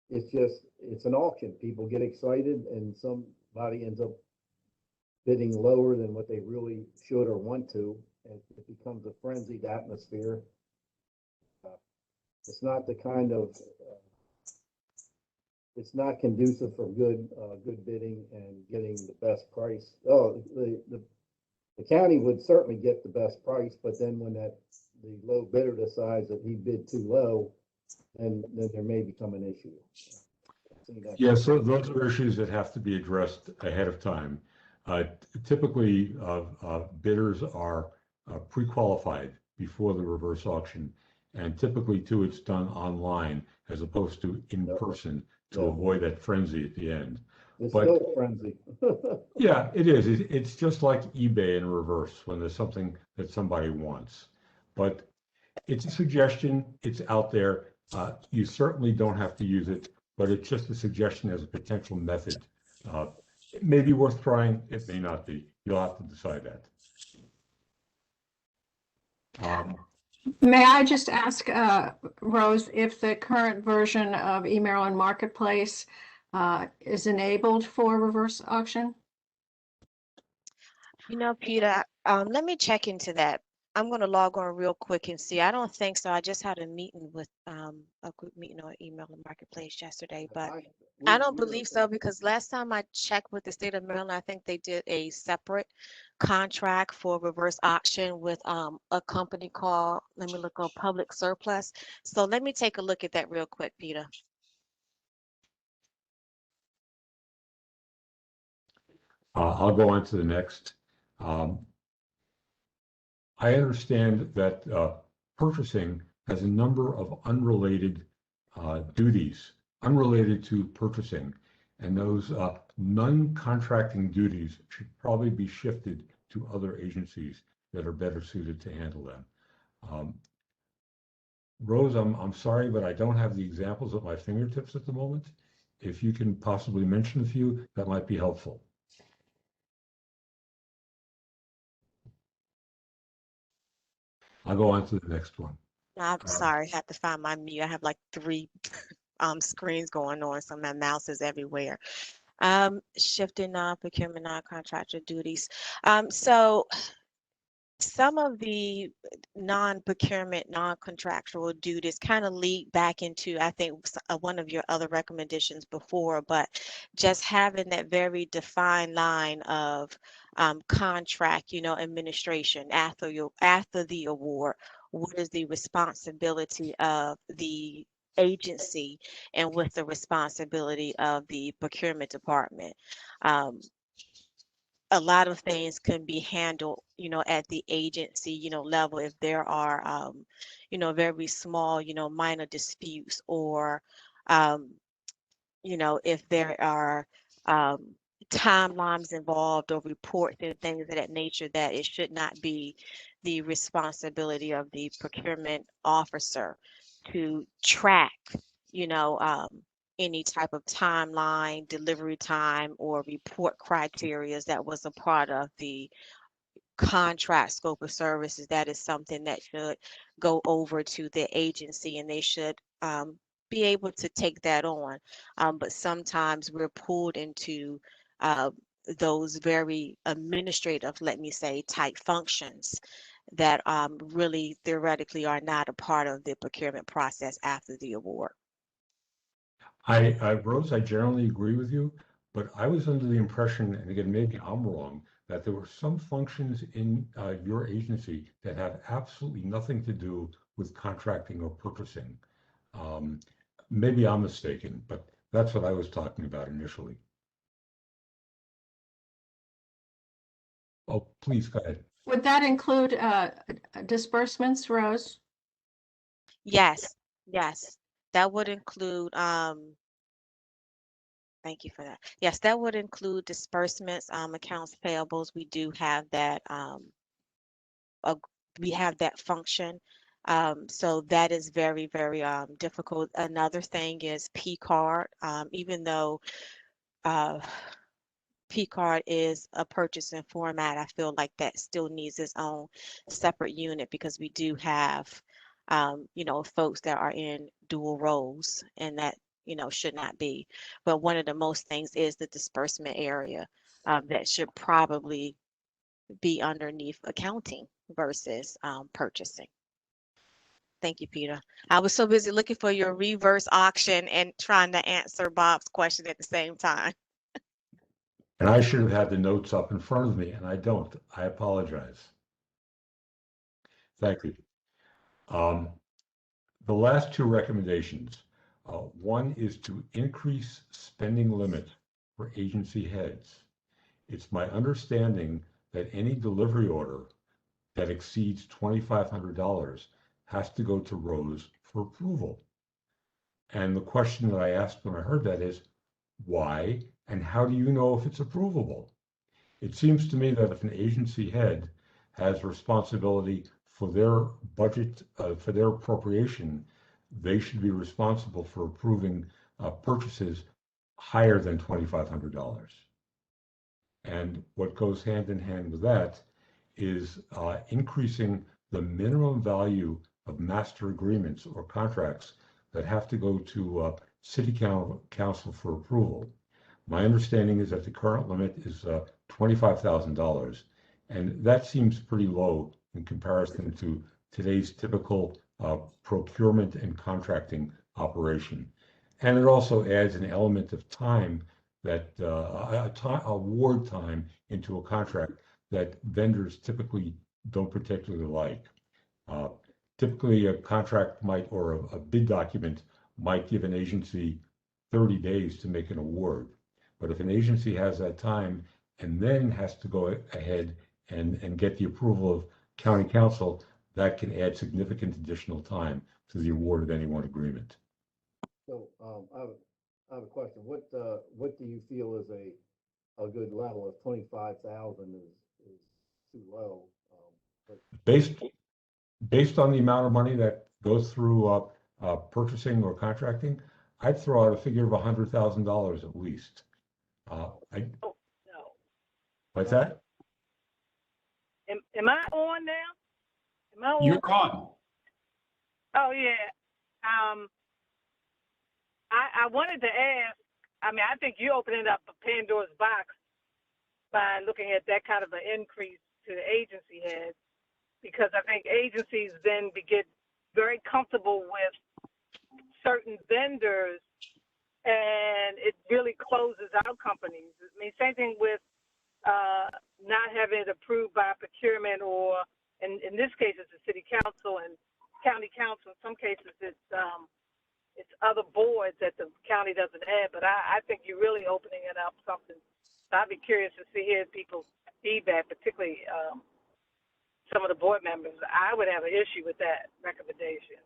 It's an auction. People get excited and somebody ends up bidding lower than what they really should or want to. And it becomes a frenzied atmosphere. It's not the kind of, it's not conducive for good bidding and getting the best price. Oh, the county would certainly get the best price, but then when the low bidder decides that he bid too low, then there may become an issue. Yes, so those are issues that have to be addressed ahead of time. Typically, bidders are pre-qualified before the reverse auction, and typically too, it's done online as opposed to in person to avoid that frenzy at the end. It's still a frenzy. Yeah, it is. It's just like eBay in reverse when there's something that somebody wants. But it's a suggestion. It's out there. You certainly don't have to use it, but it's just a suggestion as a potential method. It may be worth trying. It may not be. You'll have to decide that. May I just ask, Rose, if the current version of eMaryland Marketplace is enabled for reverse auction? You know, Peter, let me check into that. I'm going to log on real quick and see. I don't think so. I just had a meeting with a group meeting on eMaryland Marketplace yesterday, but I don't believe so because last time I checked with the state of Maryland, I think they did a separate contract for reverse auction with a company called, let me look on Public Surplus. So let me take a look at that real quick, Peter. I'll go on to the next. I understand that purchasing has a number of unrelated duties, unrelated to purchasing, and those non-contracting duties should probably be shifted to other agencies that are better suited to handle them. Rose, I'm sorry, but I don't have the examples at my fingertips at the moment. If you can possibly mention a few, that might be helpful. I'll go on to the next one. I'm sorry, I have to find my mute. I have like 3 screens going on, so my mouse is everywhere. Shifting non-procurement, non-contractor duties. So some of the non-procurement, non-contractual duties kind of lead back into, I think, one of your other recommendations before, but just having that very defined line of contract, administration after the award. What is the responsibility of the agency and with the responsibility of the procurement department? A lot of things can be handled, at the agency, level if there are, very small, minor disputes or, if there are timelines involved or reports and things of that nature, that it should not be the responsibility of the procurement officer to track, any type of timeline, delivery time, or report criteria that was a part of the contract scope of services. That is something that should go over to the agency, and they should be able to take that on. But sometimes we're pulled into those very administrative, let me say, type functions that really theoretically are not a part of the procurement process after the award. Rose, I generally agree with you, but I was under the impression, and again, maybe I'm wrong, that there were some functions in your agency that have absolutely nothing to do with contracting or purchasing. Maybe I'm mistaken, but that's what I was talking about initially. Oh, please go ahead. Would that include disbursements, Rose? Yes, that would include, thank you for that. Yes, that would include disbursements, accounts payables. We do have that, we have that function. So that is very, very difficult. Another thing is P-card. Even though P-card is a purchasing format, I feel like that still needs its own separate unit, because we do have folks that are in dual roles, and that should not be. But one of the most things is the disbursement area that should probably be underneath accounting versus purchasing. Thank you, Peter. I was so busy looking for your reverse auction and trying to answer Bob's question at the same time. And I should have had the notes up in front of me, and I don't. I apologize. Thank you. The last two recommendations. One is to increase spending limit for agency heads. It's my understanding that any delivery order that exceeds $2,500 has to go to Rose for approval. And the question that I asked when I heard that is, why and how do you know if it's approvable? It seems to me that if an agency head has responsibility for their budget, for their appropriation, they should be responsible for approving purchases higher than $2,500. And what goes hand in hand with that is increasing the minimum value of master agreements or contracts that have to go to City Council for approval. My understanding is that the current limit is $25,000, and that seems pretty low in comparison to today's typical procurement and contracting operation. And it also adds an element of time that award time into a contract that vendors typically don't particularly like. Typically, a contract might, or a bid document might give an agency 30 days to make an award. But if an agency has that time and then has to go ahead and get the approval of county council, that can add significant additional time to the award of any one agreement. So I have a question. What do you feel is a good level? If 25,000 is too low? Based on the amount of money that goes through purchasing or contracting, I'd throw out a figure of $100,000 at least. Oh, no. What's that? Am I on now? Am I on? You're on. Oh, yeah. I wanted to ask, I mean, I think you're opening up a Pandora's box by looking at that kind of an increase to the agency heads, because I think agencies then get very comfortable with certain vendors, and it really closes out companies. I mean, same thing with not having it approved by procurement, or in this case, it's the city council and county council. In some cases, it's other boards that the county doesn't have. But I think you're really opening it up something. So I'd be curious to hear people's feedback, particularly some of the board members. I would have an issue with that recommendation.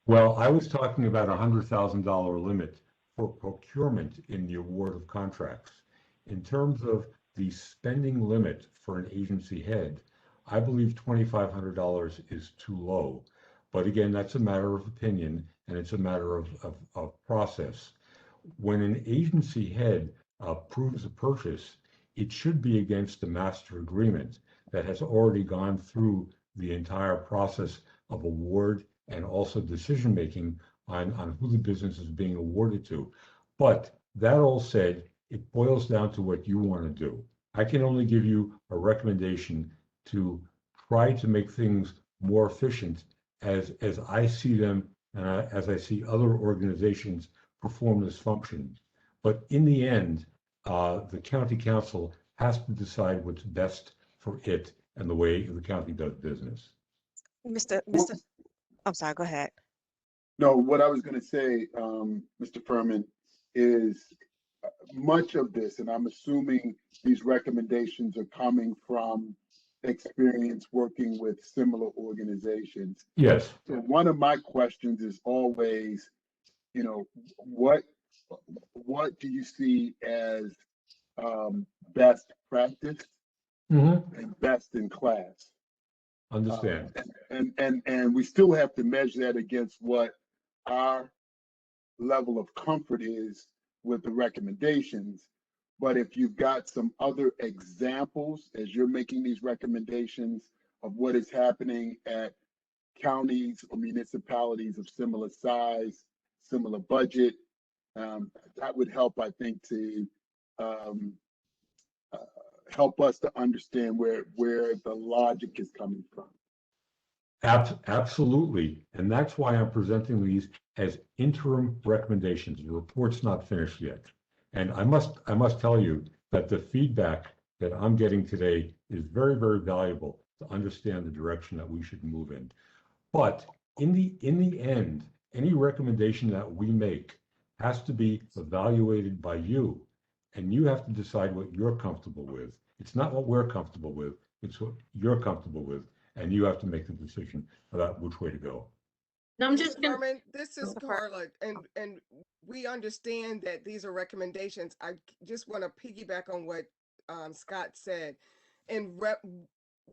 Well, I was talking about $100,000 limit for procurement in the award of contracts. In terms of the spending limit for an agency head, I believe $2,500 is too low. But again, that's a matter of opinion and it's a matter of process. When an agency head approves a purchase, it should be against a master agreement that has already gone through the entire process of award and also decision-making on who the business is being awarded to. But that all said, it boils down to what you want to do. I can only give you a recommendation to try to make things more efficient as I see them and as I see other organizations perform this function. But in the end, the county council has to decide what's best for it and the way the county does business. I'm sorry, go ahead. No, what I was going to say, Mr. Furman, is much of this, and I'm assuming these recommendations are coming from experience working with similar organizations. Yes. So one of my questions is always, you know, what do you see as best practice and best in class? Understand. And we still have to measure that against what our level of comfort is with the recommendations. But if you've got some other examples as you're making these recommendations of what is happening at counties or municipalities of similar size, similar budget, that would help, I think, to help us to understand where the logic is coming from. Absolutely. And that's why I'm presenting these as interim recommendations. The report's not finished yet. And I must tell you that the feedback that I'm getting today is very, very valuable to understand the direction that we should move in. But in the end, any recommendation that we make has to be evaluated by you. And you have to decide what you're comfortable with. It's not what we're comfortable with, it's what you're comfortable with. And you have to make the decision about which way to go. No, I'm just gonna. Furman, this is Carla, and we understand that these are recommendations. I just want to piggyback on what Scott said. And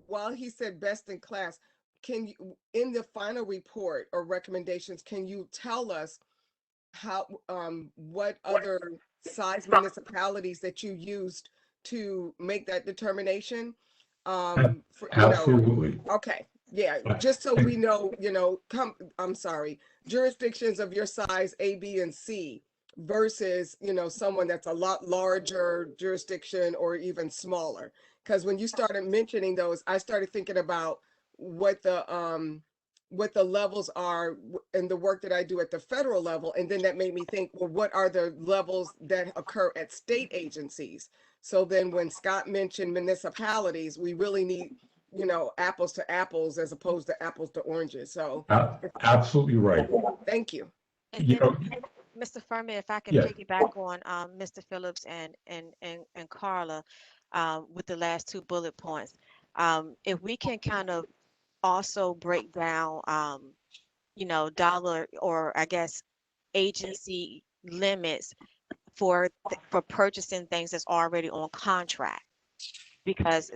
while he said best in class, can you, in the final report or recommendations, can you tell us how what other size municipalities that you used to make that determination? Absolutely. Okay. Yeah, just so we know, I'm sorry, jurisdictions of your size A, B, and C versus, someone that's a lot larger jurisdiction or even smaller. Because when you started mentioning those, I started thinking about what the levels are in the work that I do at the federal level. And then that made me think, well, what are the levels that occur at state agencies? So then when Scott mentioned municipalities, we really need apples to apples as opposed to apples to oranges. So absolutely right. Thank you. And Mr. Furman, if I can piggyback on Mr. Phillips and Carla with the last two bullet points, if we can kind of also break down, dollar or I guess agency limits for purchasing things that's already on contract. Because,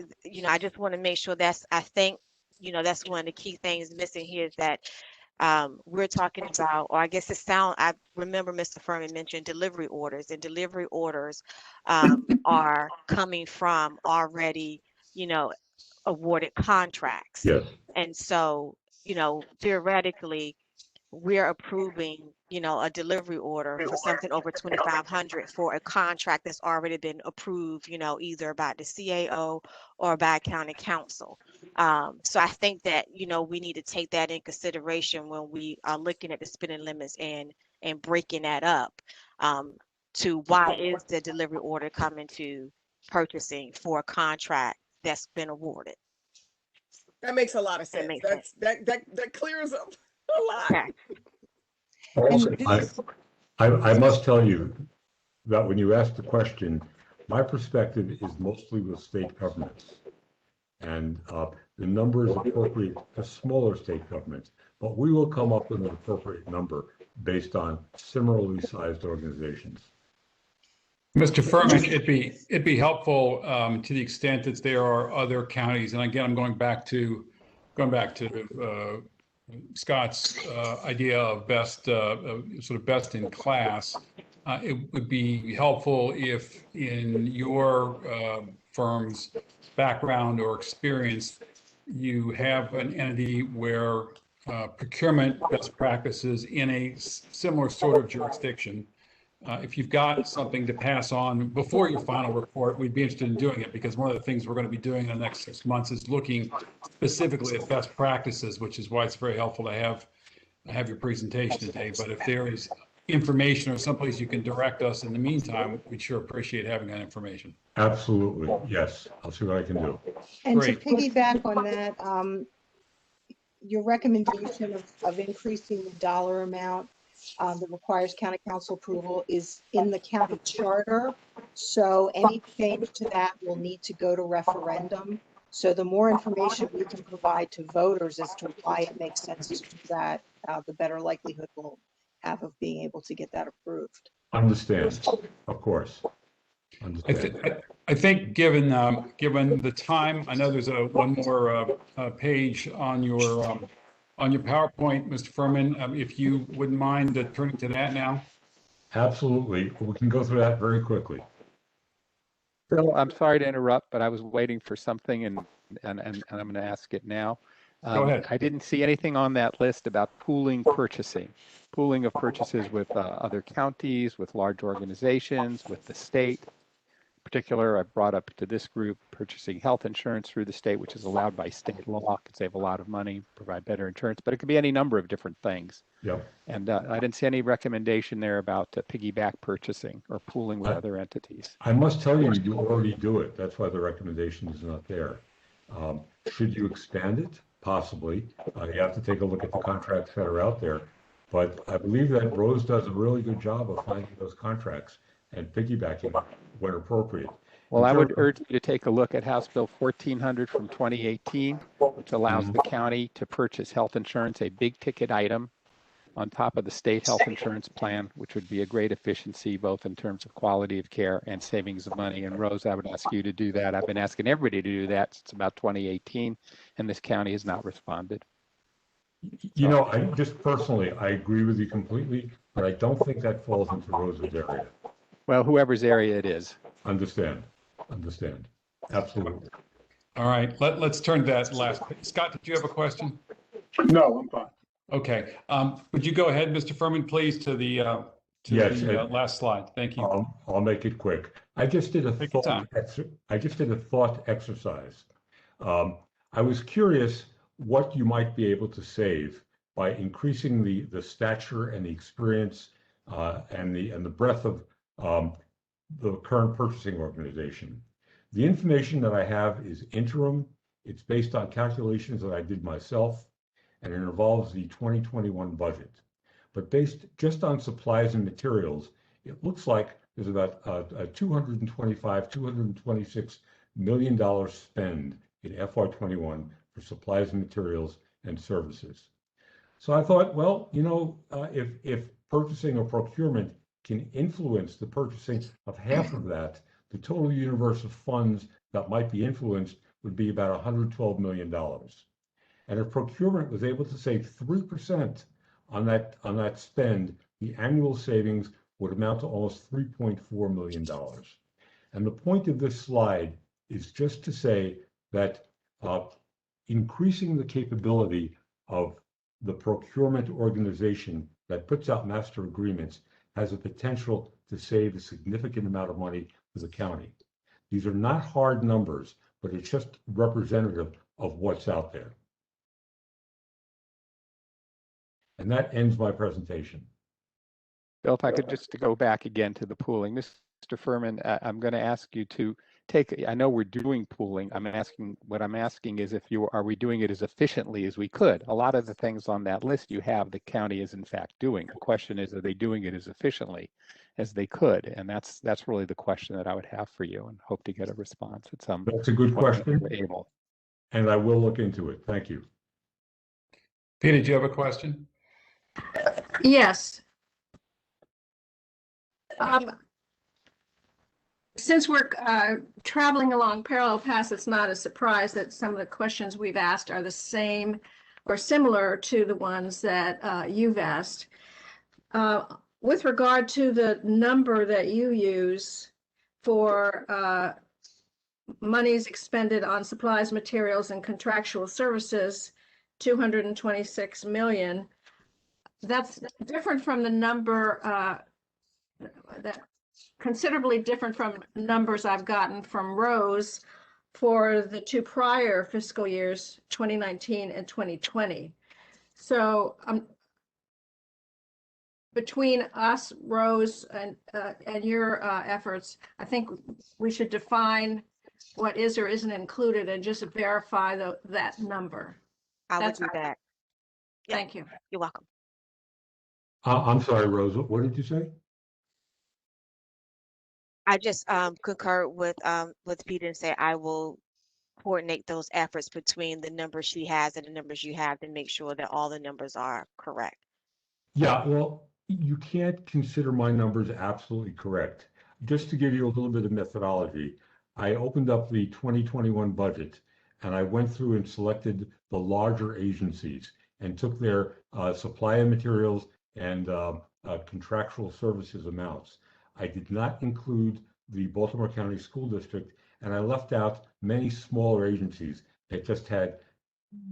I just want to make sure I think, that's one of the key things missing here is that we're talking about, or I guess I remember Mr. Furman mentioned delivery orders, and delivery orders are coming from already, awarded contracts. Yes. And so, theoretically, we're approving, a delivery order for something over 2,500 for a contract that's already been approved, either by the CAO or by county council. So I think that, we need to take that in consideration when we are looking at the spending limits and breaking that up to why is the delivery order coming to purchasing for a contract that's been awarded. That makes a lot of sense. That clears up a lot. Okay. I must tell you that when you ask the question, my perspective is mostly with state governments. And the number is appropriate to smaller state governments, but we will come up with an appropriate number based on similarly sized organizations. Mr. Furman, it'd be helpful to the extent that there are other counties, and again, I'm going back to Scott's idea of best, sort of best in class. It would be helpful if in your firm's background or experience, you have an entity where procurement best practices in a similar sort of jurisdiction. If you've got something to pass on before your final report, we'd be interested in doing it, because one of the things we're going to be doing in the next 6 months is looking specifically at best practices, which is why it's very helpful to have your presentation today. But if there is information or someplace you can direct us in the meantime, we'd sure appreciate having that information. Absolutely. Yes. I'll see what I can do. And Great. to piggyback on that, your recommendation of increasing the dollar amount that requires county council approval is in the county charter. So any change to that will need to go to referendum. So the more information we can provide to voters as to why it makes sense to do that, the better likelihood we'll have of being able to get that approved. Understand, of course. Understand. I think given the time, I know there's one more page on your PowerPoint, Mr. Furman. If you wouldn't mind turning to that now. Absolutely. We can go through that very quickly. Bill, I'm sorry to interrupt, but I was waiting for something and I'm going to ask it now. Go ahead. I didn't see anything on that list about pooling of purchases with other counties, with large organizations, with the state. In particular, I've brought up to this group purchasing health insurance through the state, which is allowed by state law, could save a lot of money, provide better insurance, but it could be any number of different things. Yep. And I didn't see any recommendation there about piggyback purchasing or pooling with other entities. I must tell you, you already do it. That's why the recommendation is not there. Should you expand it? Possibly. You have to take a look at the contracts that are out there. But I believe that Rose does a really good job of finding those contracts and piggybacking when appropriate. Well, I would urge you to take a look at House Bill 1400 from 2018, which allows the county to purchase health insurance, a big ticket item, on top of the state health insurance plan, which would be a great efficiency, both in terms of quality of care and savings of money. And Rose, I would ask you to do that. I've been asking everybody to do that since about 2018, and this county has not responded. You know, I just personally, I agree with you completely, but I don't think that falls into Rose's area. Well, whoever's area it is. Understand. Absolutely. All right, let's turn to that last. Scott, did you have a question? No, I'm fine. Okay. Would you go ahead, Mr. Furman, please, to the last slide? Thank you. I'll make it quick. I just did a thought exercise. I was curious what you might be able to save by increasing the stature and the experience and the breadth of the current purchasing organization. The information that I have is interim. It's based on calculations that I did myself, and it involves the 2021 budget. But based just on supplies and materials, it looks like there's about a $226 million spend in FY21 for supplies and materials and services. So I thought, well, you know, if purchasing or procurement can influence the purchasing of half of that, the total universe of funds that might be influenced would be about $112 million. And if procurement was able to save 3% on that spend, the annual savings would amount to almost $3.4 million. And the point of this slide is just to say that increasing the capability of the procurement organization that puts out master agreements has a potential to save a significant amount of money for the county. These are not hard numbers, but it's just representative of what's out there. And that ends my presentation. Bill, if I could just go back again to the pooling. Mr. Furman, I'm going to ask you to I know we're doing pooling. What I'm asking is are we doing it as efficiently as we could? A lot of the things on that list you have, the county is in fact doing. The question is, are they doing it as efficiently as they could? And that's really the question that I would have for you, and hope to get a response at some point. That's a good question. Able. And I will look into it. Thank you. Peter, do you have a question? Yes. Since we're traveling along parallel paths, it's not a surprise that some of the questions we've asked are the same or similar to the ones that you've asked. With regard to the number that you use for monies expended on supplies, materials, and contractual services, 226 million, that's different from the number that considerably different from numbers I've gotten from Rose for the two prior fiscal years, 2019 and 2020. So between us, Rose, and your efforts, I think we should define what is or isn't included and just verify that number. I will That's do that. Yep. Thank you. You're welcome. I'm sorry, Rose, what did you say? I just concur with Peter and say I will coordinate those efforts between the numbers she has and the numbers you have to make sure that all the numbers are correct. Yeah, well, you can't consider my numbers absolutely correct. Just to give you a little bit of methodology, I opened up the 2021 budget and I went through and selected the larger agencies and took their supply of materials and contractual services amounts. I did not include the Baltimore County School District, and I left out many smaller agencies that just had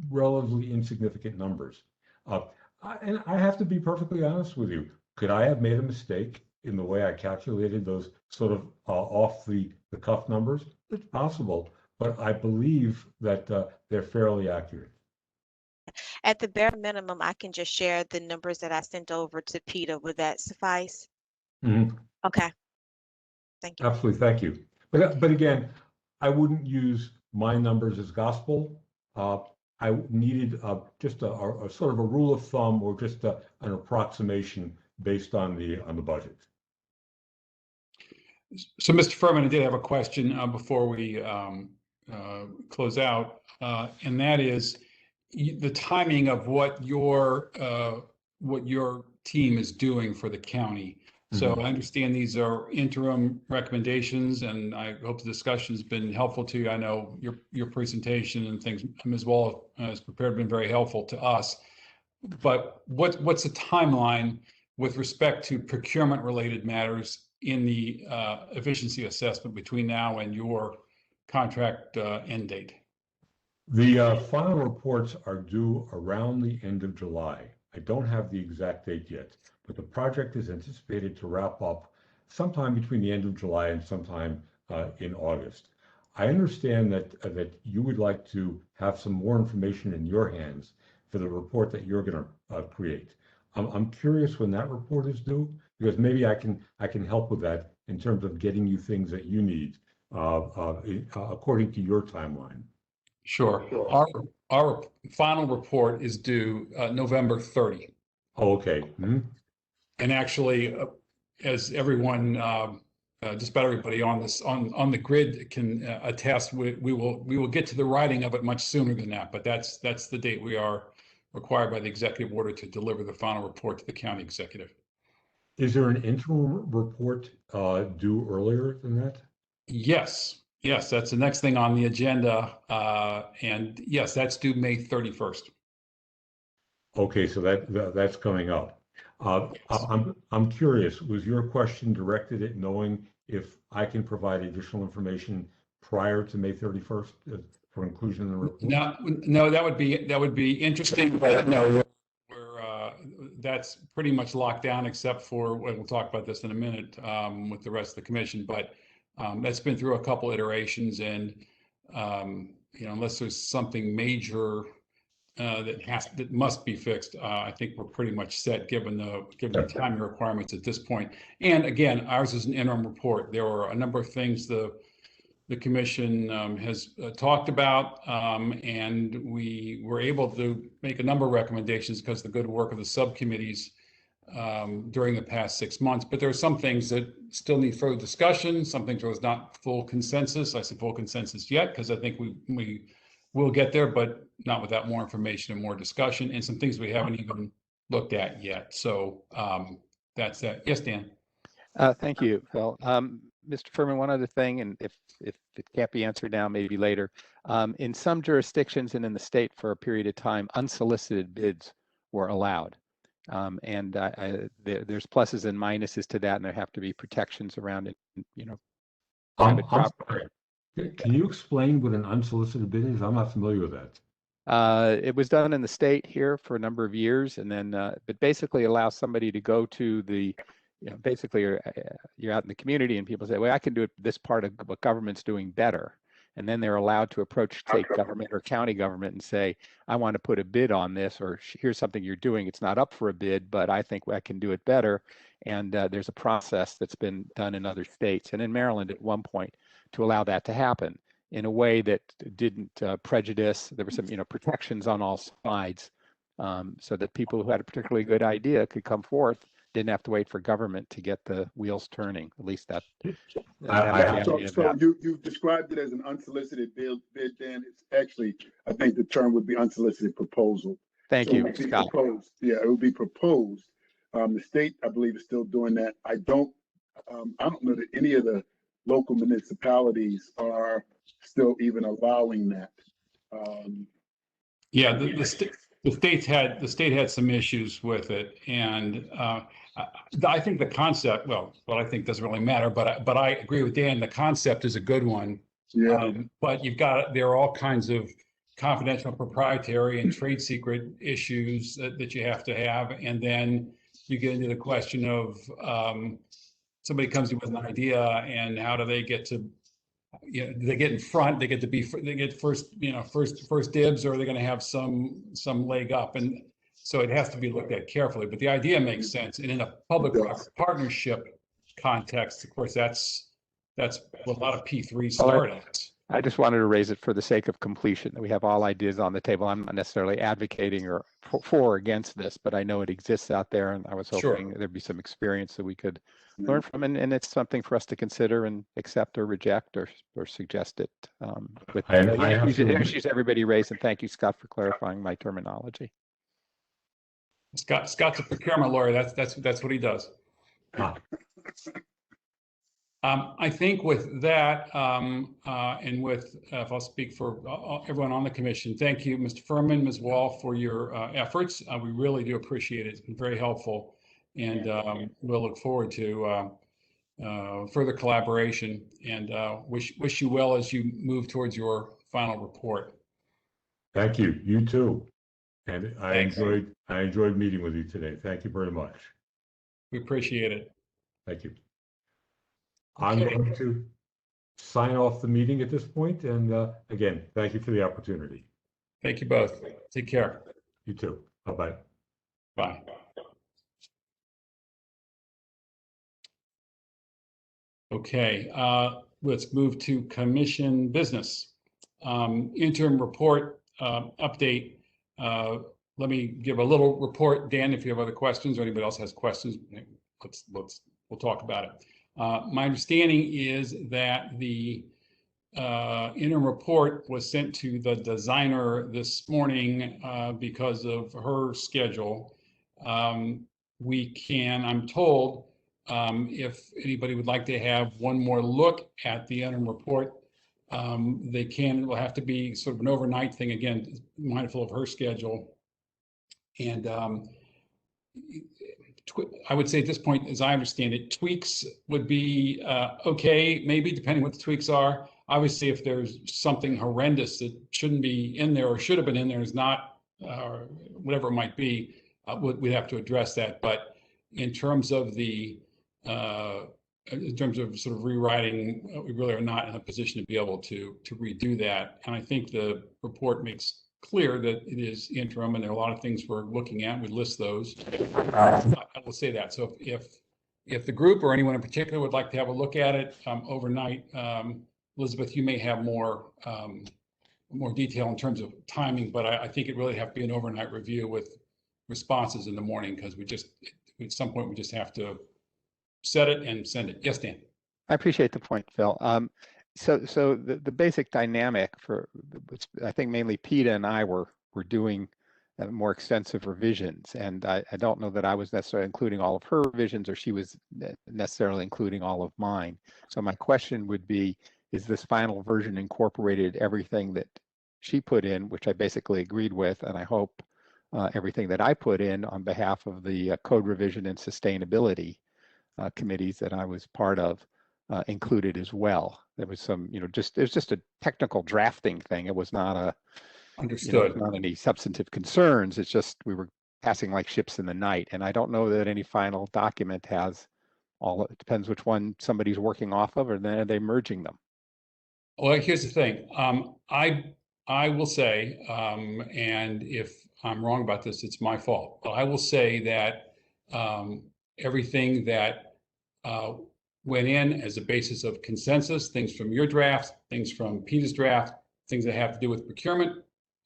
relatively insignificant numbers. And I have to be perfectly honest with you. Could I have made a mistake in the way I calculated those sort of off the cuff numbers? It's possible, but I believe that they're fairly accurate. At the bare minimum, I can just share the numbers that I sent over to Peter. Would that suffice? Mm-hmm. Okay. Thank you. Absolutely, thank you. But again, I wouldn't use my numbers as gospel. I needed just a sort of a rule of thumb or just an approximation based on the budget. So, Mr. Furman, I did have a question before we close out, and that is the timing of what your team is doing for the county. So I understand these are interim recommendations, and I hope the discussion's been helpful to you. I know your presentation and things as well as prepared have been very helpful to us. But what's the timeline with respect to procurement-related matters in the efficiency assessment between now and your contract end date? The final reports are due around the end of July. I don't have the exact date yet, but the project is anticipated to wrap up sometime between the end of July and sometime in August. I understand that you would like to have some more information in your hands for the report that you're going to create. I'm curious when that report is due, because maybe I can help with that in terms of getting you things that you need according to your timeline. Sure. Our final report is due November 30. Oh, okay. Mm-hmm. And actually, as everyone, just about everybody on this on the grid can attest, we will get to the writing of it much sooner than that. But that's the date we are required by the executive order to deliver the final report to the county executive. Is there an interim report due earlier than that? Yes, that's the next thing on the agenda, and yes, that's due May 31st. Okay, so that's coming up. I'm curious, was your question directed at knowing if I can provide additional information prior to May 31st for inclusion in the report? No, that would be interesting, but no, that's pretty much locked down, except for, we'll talk about this in a minute with the rest of the commission, but that's been through a couple iterations, and unless there's something major that must be fixed, I think we're pretty much set given the timing requirements at this point. And again, ours is an interim report. There are a number of things the commission has talked about, and we were able to make a number of recommendations because of the good work of the subcommittees during the past 6 months. But there are some things that still need further discussion. Some things there was not full consensus. I say full consensus yet because I think we will get there, but not without more information and more discussion, and some things we haven't even looked at yet. So that's that. Yes, Dan. Thank you, Phil. Mr. Furman, one other thing, and if it can't be answered now, maybe later. In some jurisdictions and in the state for a period of time, unsolicited bids were allowed. There's pluses and minuses to that, and there have to be protections around it, private I'm property. sorry. Can you explain what an unsolicited bid is? I'm not familiar with that. It was done in the state here for a number of years, and then it basically allows somebody to go to the, basically you're out in the community and people say, well, I can do it, this part of what government's doing better. And then they're allowed to approach state government or county government and say, I want to put a bid on this, or here's something you're doing. It's not up for a bid, but I think I can do it better. And there's a process that's been done in other states and in Maryland at one point to allow that to happen in a way that didn't prejudice. There were some, protections on all sides, so that people who had a particularly good idea could come forth, didn't have to wait for government to get the wheels turning. At least that. So you've described it as an unsolicited bid, Dan. It's actually, I think the term would be unsolicited proposal. Thank you, Scott. Yeah, it would be proposed. The state, I believe, is still doing that. I don't know that any of the local municipalities are still even allowing that. Yeah, the state had some issues with it, and I think the concept, well, what I think doesn't really matter, but I agree with Dan. The concept is a good one. Yeah. But there are all kinds of confidential, proprietary, and trade secret issues that you have to have, and then you get into the question of somebody comes in with an idea, and how do they get to, they get in front, they get first dibs, or are they going to have some leg up? And so it has to be looked at carefully, but the idea makes sense. And in a public-private partnership context, of course, that's what a lot of P3s start at. I just wanted to raise it for the sake of completion, that we have all ideas on the table. I'm not necessarily advocating or for or against this, but I know it exists out there, and I was hoping there'd be some experience that we could learn from, and it's something for us to consider and accept or reject or suggest it. With the issues everybody raised, and thank you, Scott, for clarifying my terminology. Scott's a procurement lawyer. That's what he does. I think with that, and with, if I'll speak for everyone on the commission, thank you, Mr. Furman, Ms. Wall, for your efforts. We really do appreciate it. It's been very helpful, and we'll look forward to further collaboration, and wish you well as you move towards your final report. Thank you. You too. And I enjoyed meeting with you today. Thank you very much. We appreciate it. Thank you. I'm going to sign off the meeting at this point, and again, thank you for the opportunity. Thank you both. Take care. You too. Bye-bye. Bye. Okay, let's move to commission business. Interim report update. Let me give a little report. Dan, if you have other questions or anybody else has questions, we'll talk about it. My understanding is that the interim report was sent to the designer this morning because of her schedule. We can, I'm told, if anybody would like to have one more look at the interim report, they can. It will have to be sort of an overnight thing, again, mindful of her schedule. And I would say at this point, as I understand it, tweaks would be okay, maybe, depending what the tweaks are. Obviously, if there's something horrendous that shouldn't be in there or should have been in there is not, or whatever it might be, we'd have to address that. But in terms of sort of rewriting, we really are not in a position to be able to redo that. And I think the report makes clear that it is interim, and there are a lot of things we're looking at. We list those. I will say that. So if the group or anyone in particular would like to have a look at it overnight, Elizabeth, you may have more detail in terms of timing, but I think it really have to be an overnight review with responses in the morning, because at some point we just have to set it and send it. Yes, Dan. I appreciate the point, Phil. So the basic dynamic for which I think mainly PETA and I were doing more extensive revisions. And I don't know that I was necessarily including all of her revisions, or she was necessarily including all of mine. So my question would be, is this final version incorporated everything that she put in, which I basically agreed with, and I hope everything that I put in on behalf of the code revision and sustainability committees that I was part of included as well. There was some, it was just a technical drafting thing. It was not a, Understood. not any substantive concerns. It's just we were passing like ships in the night. And I don't know that any final document has all, it depends which one somebody's working off of, or then are they merging them? Well, here's the thing. I will say, and if I'm wrong about this, it's my fault. But I will say that everything that went in as a basis of consensus, things from your draft, things from Peter's draft, things that have to do with procurement,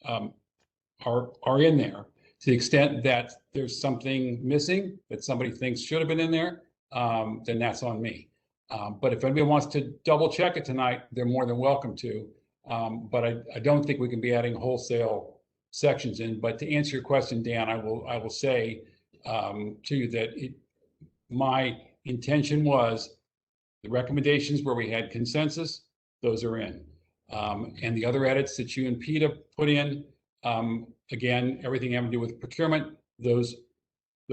are in there. To the extent that there's something missing that somebody thinks should have been in there, then that's on me. But if anybody wants to double check it tonight, they're more than welcome to. But I don't think we can be adding wholesale sections in. But to answer your question, Dan, I will say to you that my intention was the recommendations where we had consensus, those are in. And the other edits that you and Peter put in, again, everything having to do with procurement, those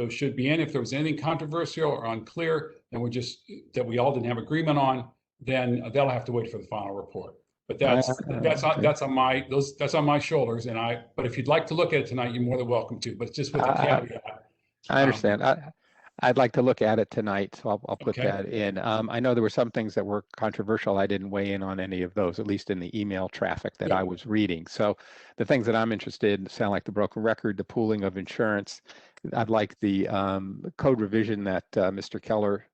should be in. If there was anything controversial or unclear, then that we all didn't have agreement on, then they'll have to wait for the final report. But that's on my shoulders. But if you'd like to look at it tonight, you're more than welcome to. But just with a caveat. I understand. I'd like to look at it tonight, so I'll put Okay. that in. I know there were some things that were controversial. I didn't weigh in on any of those, at least in the email traffic that I was reading. So the things that I'm interested in sound like the broken record, the pooling of insurance. I'd like the code revision that Mr. Keller,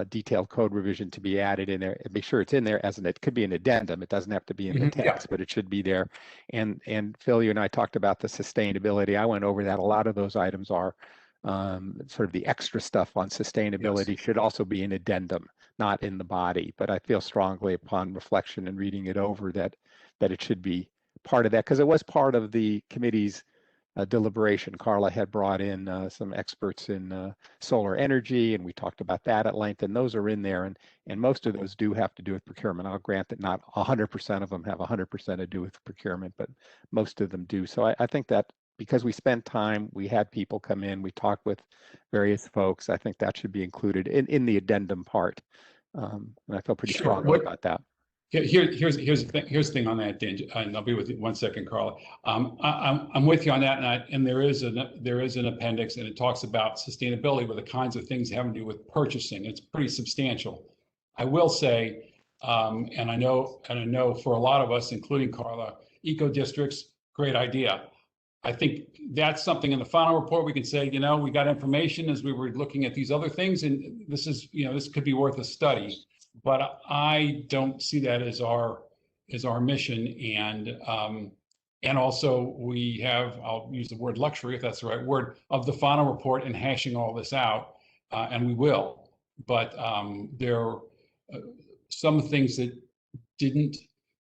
detailed code revision to be added in there. Make sure it's in there it could be an addendum. It doesn't have to be in the text, but it should be there. And Phil, you and I talked about the sustainability. I went over that. A lot of those items are sort of the extra stuff on sustainability should also be an addendum, not in the body. But I feel strongly upon reflection and reading it over that it should be part of that, because it was part of the committee's deliberation. Carla had brought in some experts in solar energy, and we talked about that at length, and those are in there, and most of those do have to do with procurement. I'll grant that not 100% of them have 100% to do with procurement, but most of them do. So I think that because we spent time, we had people come in, we talked with various folks, I think that should be included in the addendum part. And I feel pretty strongly about that. Here's the thing on that, Dan, and I'll be with you 1 second, Carla. I'm with you on that, and there is an appendix, and it talks about sustainability with the kinds of things having to do with purchasing. It's pretty substantial. I will say, and I know for a lot of us, including Carla, eco districts, great idea. I think that's something in the final report we can say, we got information as we were looking at these other things, and this is, this could be worth a study. But I don't see that as our mission, and also we have, I'll use the word luxury if that's the right word, of the final report and hashing all this out, and we will. But there are some things that didn't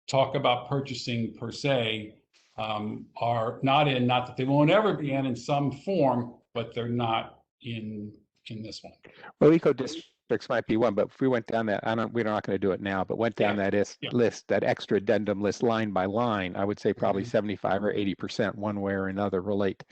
talk about purchasing per se are not that they won't ever be in some form, but they're not in this one. Well, eco districts might be one, but if we went down that, we're not going to do it now, but went down that list, that extra addendum list line by line, I would say probably 75 or 80% one way or another relate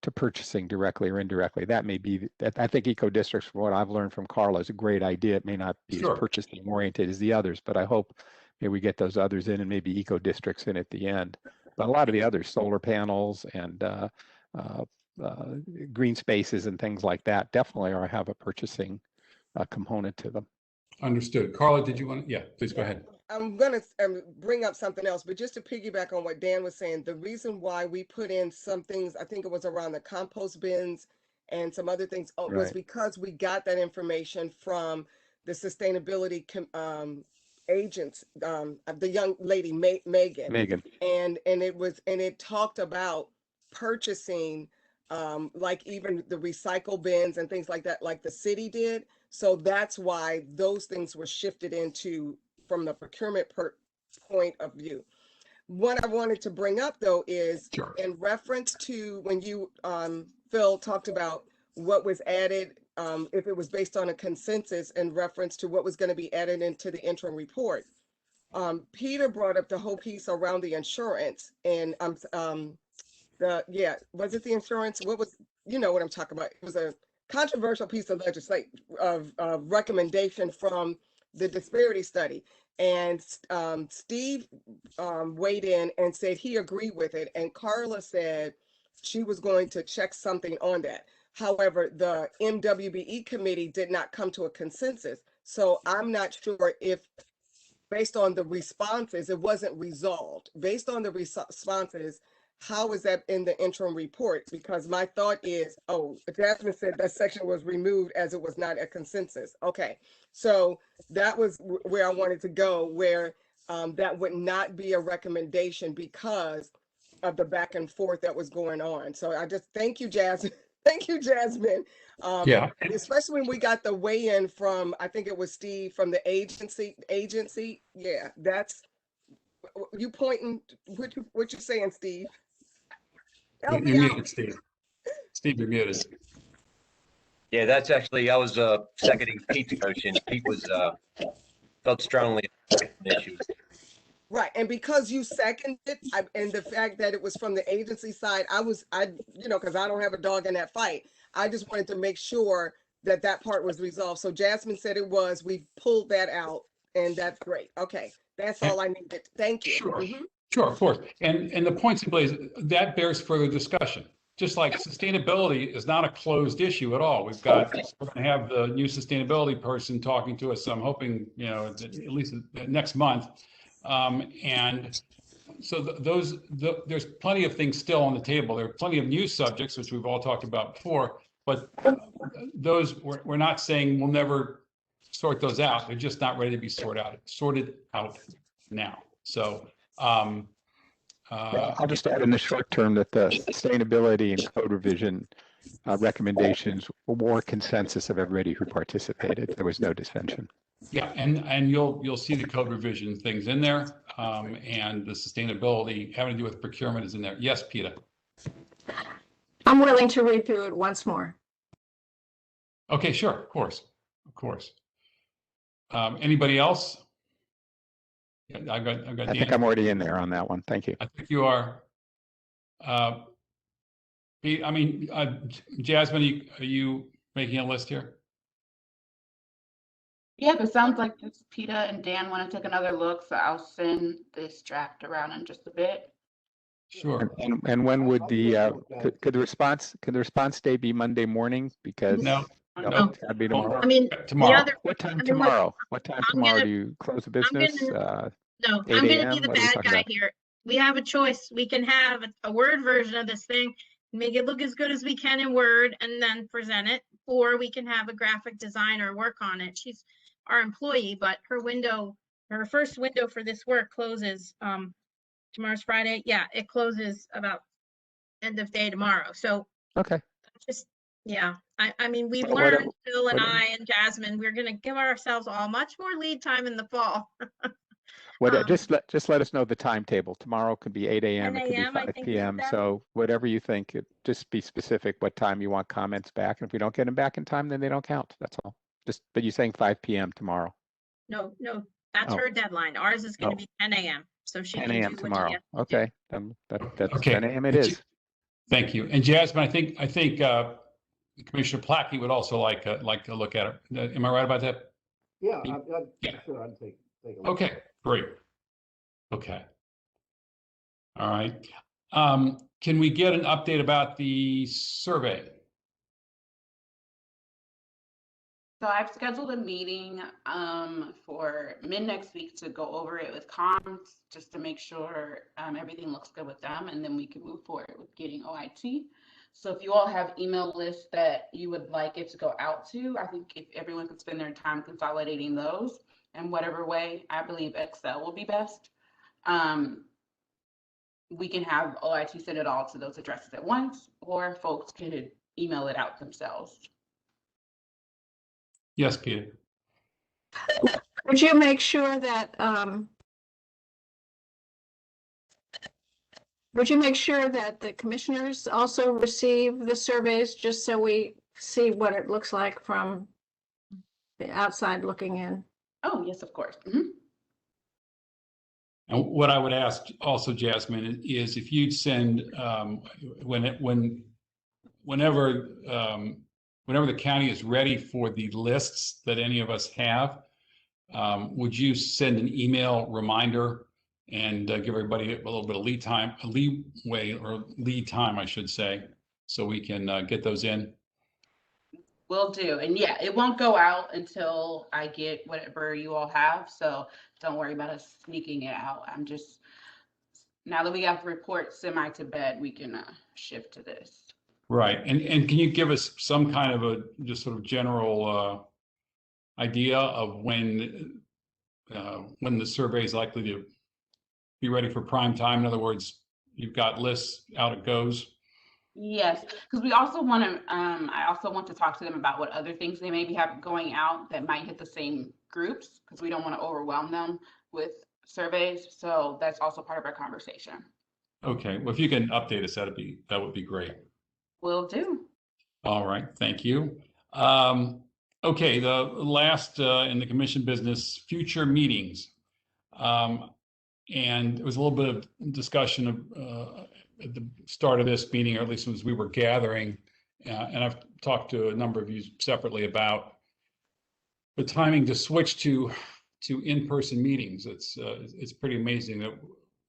to purchasing directly or indirectly. That may be, I think eco districts, from what I've learned from Carla, is a great idea. It may not be as purchasing oriented as the others, but I hope maybe we get those others in and maybe eco districts in at the end. But a lot of the others, solar panels and green spaces and things like that, definitely have a purchasing component to them. Understood. Carla, did you want to? Yeah, please go ahead. I'm going to bring up something else, but just to piggyback on what Dan was saying, the reason why we put in some things, I think it was around the compost bins and some other things, was because we got that information from the sustainability agents, the young lady, Megan. And it talked about purchasing, like even the recycle bins and things like that, like the city did. So that's why those things were shifted into from the procurement point of view. what I wanted to bring up though is Sure. in reference to when you, Phil talked about what was added, if it was based on a consensus in reference to what was going to be added into the interim report. Peter brought up the whole piece around the insurance and was it the insurance? What was, you know what I'm talking about? It was a controversial piece of legislation of recommendation from the disparity study. And Steve weighed in and said he agreed with it. And Carla said she was going to check something on that. However, the MWBE committee did not come to a consensus. So I'm not sure if, based on the responses, it wasn't resolved. Based on the responses, how is that in the interim report? Because my thought is, oh, Jasmine said that section was removed as it was not a consensus. Okay, so that was where I wanted to go, where that would not be a recommendation because of the back and forth that was going on. So I just thank you, Jasmine. Thank you, Jasmine. Yeah. Especially when we got the weigh-in from, I think it was Steve from the agency. Yeah, that's you pointing. What you saying, Steve? Help me You're out. muted, Steve. Steve, you're muted. Yeah, that's actually, I was seconding Pete's motion. Pete was felt strongly about the issue. Right, and because you seconded it, and the fact that it was from the agency side, because I don't have a dog in that fight. I just wanted to make sure that that part was resolved. So Jasmine said it was. We pulled that out, and that's great. Okay, that's all I needed. Thank you. Sure. Sure, of course. And the point simply is that bears further discussion. Just like sustainability is not a closed issue at all. We're going to have the new sustainability person talking to us. I'm hoping, at least next month. And so there's plenty of things still on the table. There are plenty of new subjects, which we've all talked about before, but those we're not saying we'll never sort those out. They're just not ready to be sorted out now. So I'll just add in the short term that the sustainability and code revision recommendations were more consensus of everybody who participated. There was no dissension. Yeah, and you'll see the code revision things in there, and the sustainability having to do with procurement is in there. Yes, Peter. I'm willing to read through it once more. Okay, sure, of course. Anybody else? Yeah, I've got. I think I'm already in there on that one. Thank you. I think you are. Jasmine, are you making a list here? Yeah, it sounds like PETA and Dan want to take another look, so I'll send this draft around in just a bit. Sure. And when would the could the response day be Monday morning? Because no, that'd be tomorrow. I mean, tomorrow. What time tomorrow? What time tomorrow do you close the business? No, I'm going to be the bad guy here. We have a choice. We can have a Word version of this thing, make it look as good as we can in Word, and then present it, or we can have a graphic designer work on it. She's our employee, but her first window for this work closes, tomorrow's Friday. Yeah, it closes about end of day tomorrow. So okay. Just, yeah, I mean, we've learned, Phil and I and Jasmine, we're going to give ourselves all much more lead time in the fall. Just let us know the timetable. Tomorrow could be 8 a.m. It could be 5 p.m. So whatever you think, just be specific what time you want comments back. And if we don't get them back in time, then they don't count. That's all. But you're saying 5 p.m. tomorrow. No, that's her deadline. Ours is going to be 10 a.m. So she 10 can a.m. do tomorrow. Okay, that's Okay. 10 a.m. It is. Thank you. And Jasmine, I think Commissioner Plackey would also like to look at it. Am I right about that? Yeah, Yeah. sure, I'd take a look. Okay, great. Okay. All right. Can we get an update about the survey? So I've scheduled a meeting for mid next week to go over it with comms, just to make sure everything looks good with them, and then we can move forward with getting OIT. So if you all have email lists that you would like it to go out to, I think if everyone could spend their time consolidating those in whatever way, I believe Excel will be best. We can have OIT send it all to those addresses at once, or folks could email it out themselves. Yes, Peter. Would you make sure that Would you make sure that the commissioners also receive the surveys, just so we see what it looks like from the outside looking in? Oh, yes, of course. Mhm. And what I would ask also, Jasmine, is if you'd send, whenever the county is ready for the lists that any of us have, would you send an email reminder and give everybody a little bit of lead time, I should say, so we can get those in? Will do. And yeah, it won't go out until I get whatever you all have. So don't worry about us sneaking it out. I'm just, now that we got the report semi to bed, we can shift to this. Right. And can you give us some kind of a just sort of general idea of when the survey is likely to be ready for prime time? In other words, you've got lists out, it goes. Yes, because we also want to, I also want to talk to them about what other things they maybe have going out that might hit the same groups, because we don't want to overwhelm them with surveys. So that's also part of our conversation. Okay, well, if you can update us, that would be great. Will do. All right, thank you. Okay, the last in the commission business, future meetings. And there was a little bit of discussion of at the start of this meeting, or at least as we were gathering, and I've talked to a number of you separately about the timing to switch to in-person meetings. It's pretty amazing that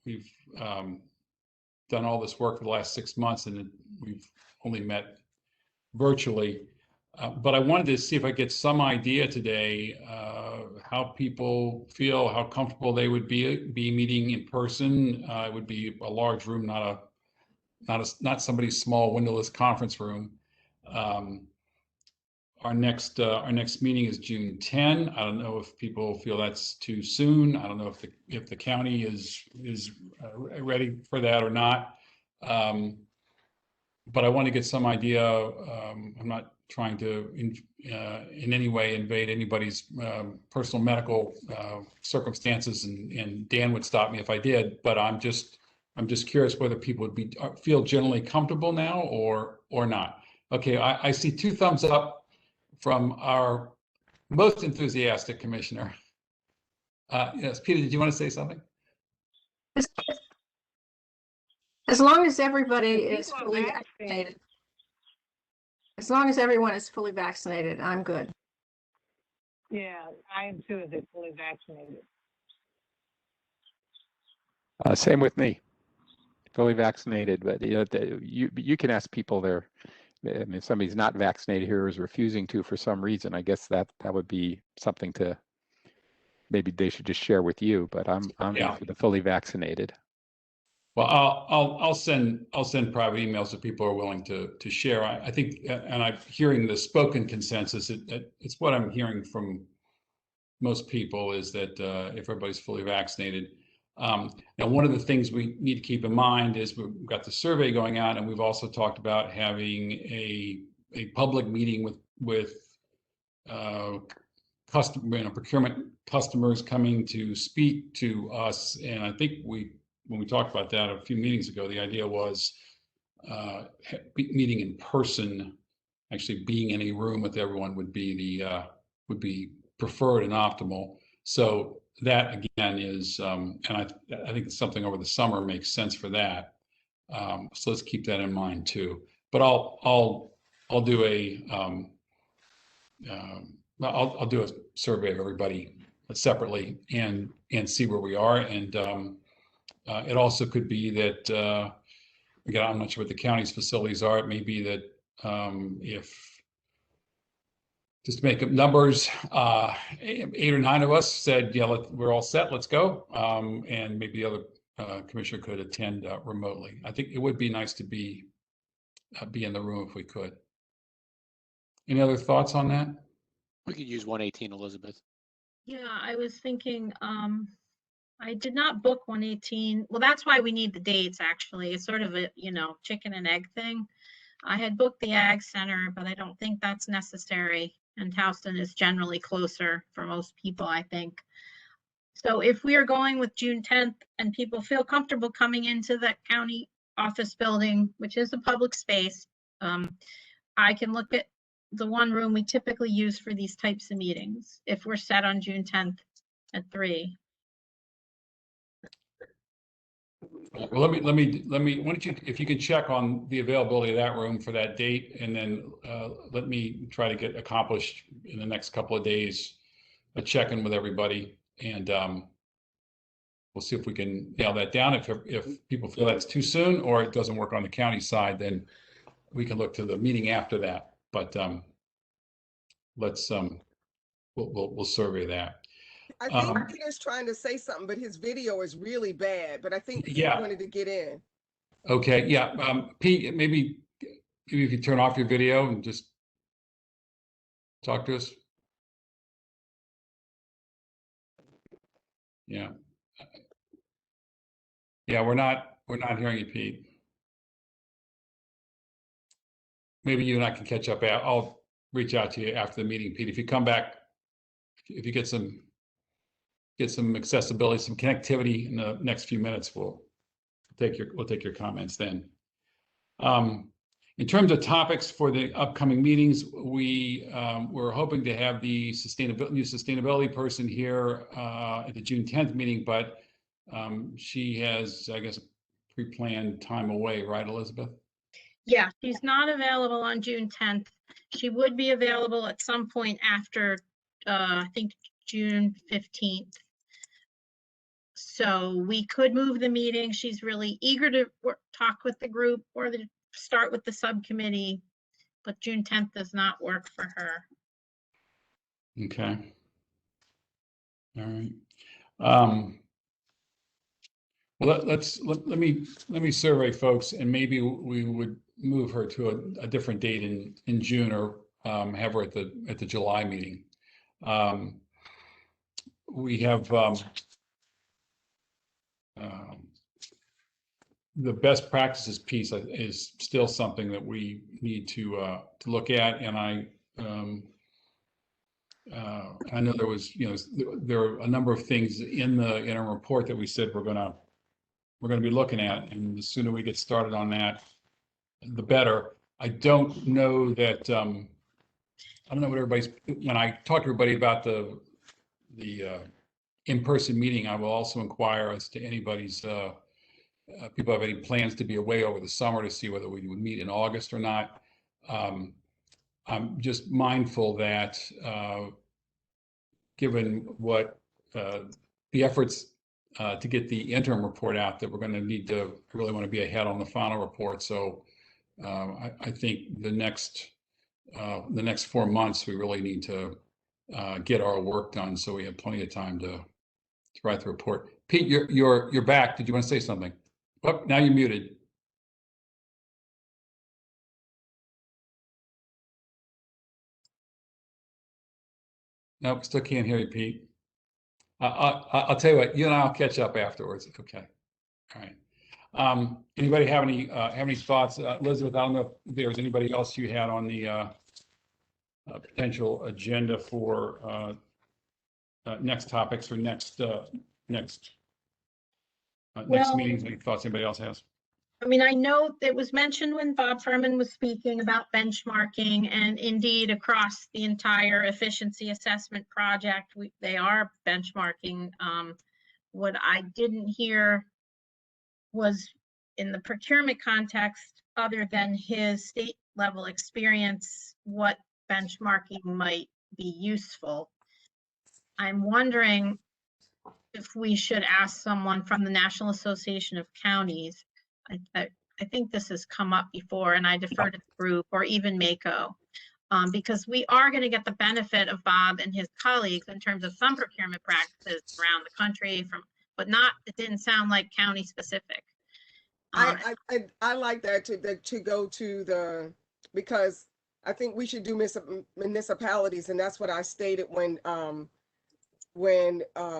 we've done all this work for the last 6 months and we've only met virtually. But I wanted to see if I get some idea today how people feel, how comfortable they would be meeting in person. It would be a large room, not somebody's small windowless conference room. Our next meeting is June 10. I don't know if people feel that's too soon. I don't know if the county is ready for that or not. But I want to get some idea. I'm not trying to in any way invade anybody's personal medical circumstances, and Dan would stop me if I did. But I'm just curious whether people would feel generally comfortable now or not. Okay, I see 2 thumbs up from our most enthusiastic commissioner. Yes, Peter, did you want to say something? As long as everybody is fully vaccinated. As long as everyone is fully vaccinated, I'm good. Yeah, I am too, if they're fully vaccinated. Same with me, fully vaccinated. But you can ask people there. I mean, if somebody's not vaccinated here or is refusing to for some reason, I guess that would be something to maybe they should just share with you. But I'm for the fully vaccinated. Well, I'll send private emails if people are willing to share. I think, and I'm hearing the spoken consensus. It's what I'm hearing from most people is that if everybody's fully vaccinated. Now, one of the things we need to keep in mind is we've got the survey going on, and we've also talked about having a public meeting with procurement customers coming to speak to us. And I think when we talked about that a few meetings ago, the idea was meeting in person, actually being in a room with everyone would be preferred and optimal. So that again is, and I think something over the summer makes sense for that. So let's keep that in mind too. But I'll do I'll do a survey of everybody separately and see where we are. And it also could be that, again, I'm not sure what the county's facilities are. It may be that if, just to make up numbers, 8 or 9 of us said, yeah, we're all set, let's go. And maybe the other commissioner could attend remotely. I think it would be nice to be in the room if we could. Any other thoughts on that? We could use 118, Elizabeth. Yeah, I was thinking, I did not book 118. Well, that's why we need the dates, actually. It's sort of a, chicken and egg thing. I had booked the Ag Center, but I don't think that's necessary. And Houston is generally closer for most people, I think. So if we are going with June 10th and people feel comfortable coming into the county office building, which is a public space. I can look at the one room we typically use for these types of meetings if we're set on June 10th at 3. Well, let me, why don't you, if you can check on the availability of that room for that date, and then let me try to get accomplished in the next couple of days, a check-in with everybody, and we'll see if we can nail that down. If people feel that's too soon or it doesn't work on the county side, then we can look to the meeting after that. But let's we'll survey that. I think Peter's trying to say something, but his video is really bad. But I think he wanted to get in. Okay, yeah. Pete, maybe if you turn off your video and just talk to us. Yeah. Yeah, we're not hearing you, Pete. Maybe you and I can catch up. I'll reach out to you after the meeting, Pete. If you come back, if you get some accessibility, some connectivity in the next few minutes, we'll take your comments then. In terms of topics for the upcoming meetings, we're hoping to have the new sustainability person here at the June 10th meeting, but she has, I guess, pre-planned time away, right, Elizabeth? Yeah, she's not available on June 10th. She would be available at some point after, I think, June 15th. So we could move the meeting. She's really eager to talk with the group or start with the subcommittee, but June 10th does not work for her. Okay. All right. Well, let me survey folks, and maybe we would move her to a different date in June, or have her at the July meeting. We have the best practices piece is still something that we need to look at, and I know there was, there are a number of things in the interim report that we said we're going to be looking at, and the sooner we get started on that, the better. I don't know that I don't know what everybody's. When I talk to everybody about the in-person meeting, I will also inquire as to anybody's people have any plans to be away over the summer to see whether we would meet in August or not. I'm just mindful that given what the efforts to get the interim report out, that we're going to need to really want to be ahead on the final report. So I think the next 4 months, we really need to get our work done so we have plenty of time to write the report. Pete, you're back. Did you want to say something? Oh, now you're muted. Nope, still can't hear you, Pete. I'll tell you what, you and I'll catch up afterwards. Okay. All right. Anybody have any thoughts? Elizabeth, I don't know if there was anybody else you had on the potential agenda for next topics or next meetings. Any thoughts anybody else has? I mean, I know it was mentioned when Bob Furman was speaking about benchmarking, and indeed across the entire efficiency assessment project, they are benchmarking. What I didn't hear was in the procurement context, other than his state level experience, what benchmarking might be useful. I'm wondering if we should ask someone from the National Association of Counties. I think this has come up before, and I defer to the group or even MACO, because we are going to get the benefit of Bob and his colleagues in terms of some procurement practices around the country, but not, it didn't sound like county specific. I like that to go to because I think we should do municipalities, and that's what I stated when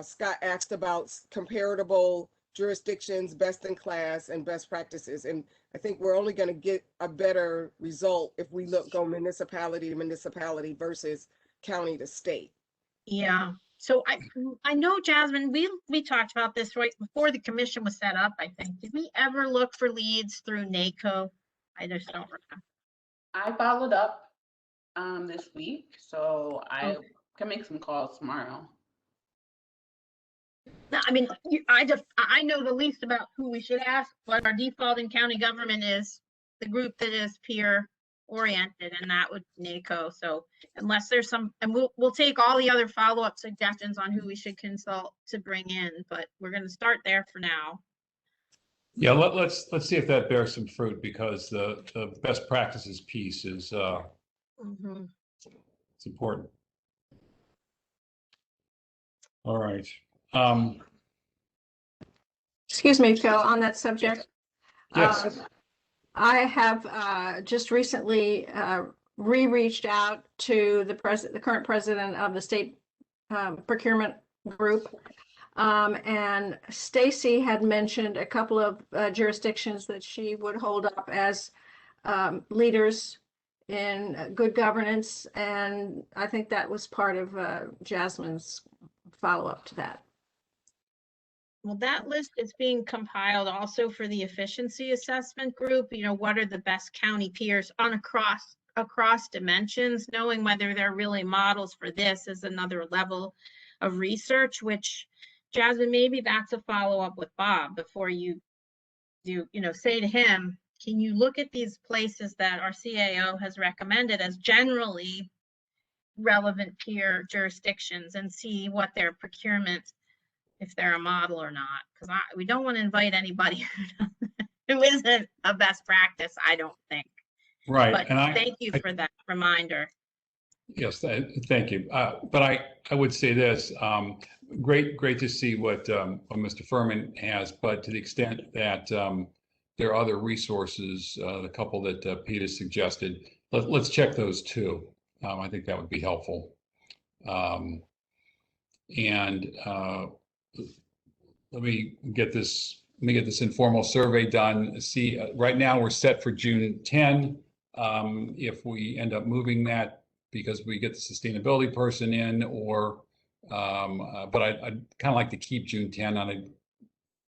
Scott asked about comparable jurisdictions, best in class, and best practices. And I think we're only going to get a better result if we go municipality to municipality versus county to state. Yeah. So I know, Jasmine, we talked about this right before the commission was set up, I think. Did we ever look for leads through NACO? I just don't remember. I followed up this week, so I Okay. can make some calls tomorrow. No, I mean, I know the least about who we should ask, but our default in county government is the group that is peer oriented, and that would be NACO. So unless there's some, and we'll take all the other follow-up suggestions on who we should consult to bring in, but we're going to start there for now. Yeah, let's see if that bears some fruit, because the best practices piece is it's important. All right. Excuse me, Phil, on that subject. Yes. I have just recently reached out to the current president of the state procurement group. And Stacy had mentioned a couple of jurisdictions that she would hold up as leaders in good governance. And I think that was part of Jasmine's follow-up to that. Well, that list is being compiled also for the efficiency assessment group. You know, what are the best county peers on across dimensions? Knowing whether they're really models for this is another level of research, which, Jasmine, maybe that's a follow-up with Bob before you do, say to him, can you look at these places that our CAO has recommended as generally relevant peer jurisdictions and see what their procurement, if they're a model or not, because we don't want to invite anybody who isn't a best practice, I don't think. Right. But And thank you for that reminder. Yes, thank you. But I would say this, great to see what Mr. Furman has, but to the extent that there are other resources, the couple that Peter suggested, let's check those too. I think that would be helpful. Let me get this informal survey done. See, right now we're set for June 10. If we end up moving that because we get the sustainability person in, or but I'd kind of like to keep June 10, and I'd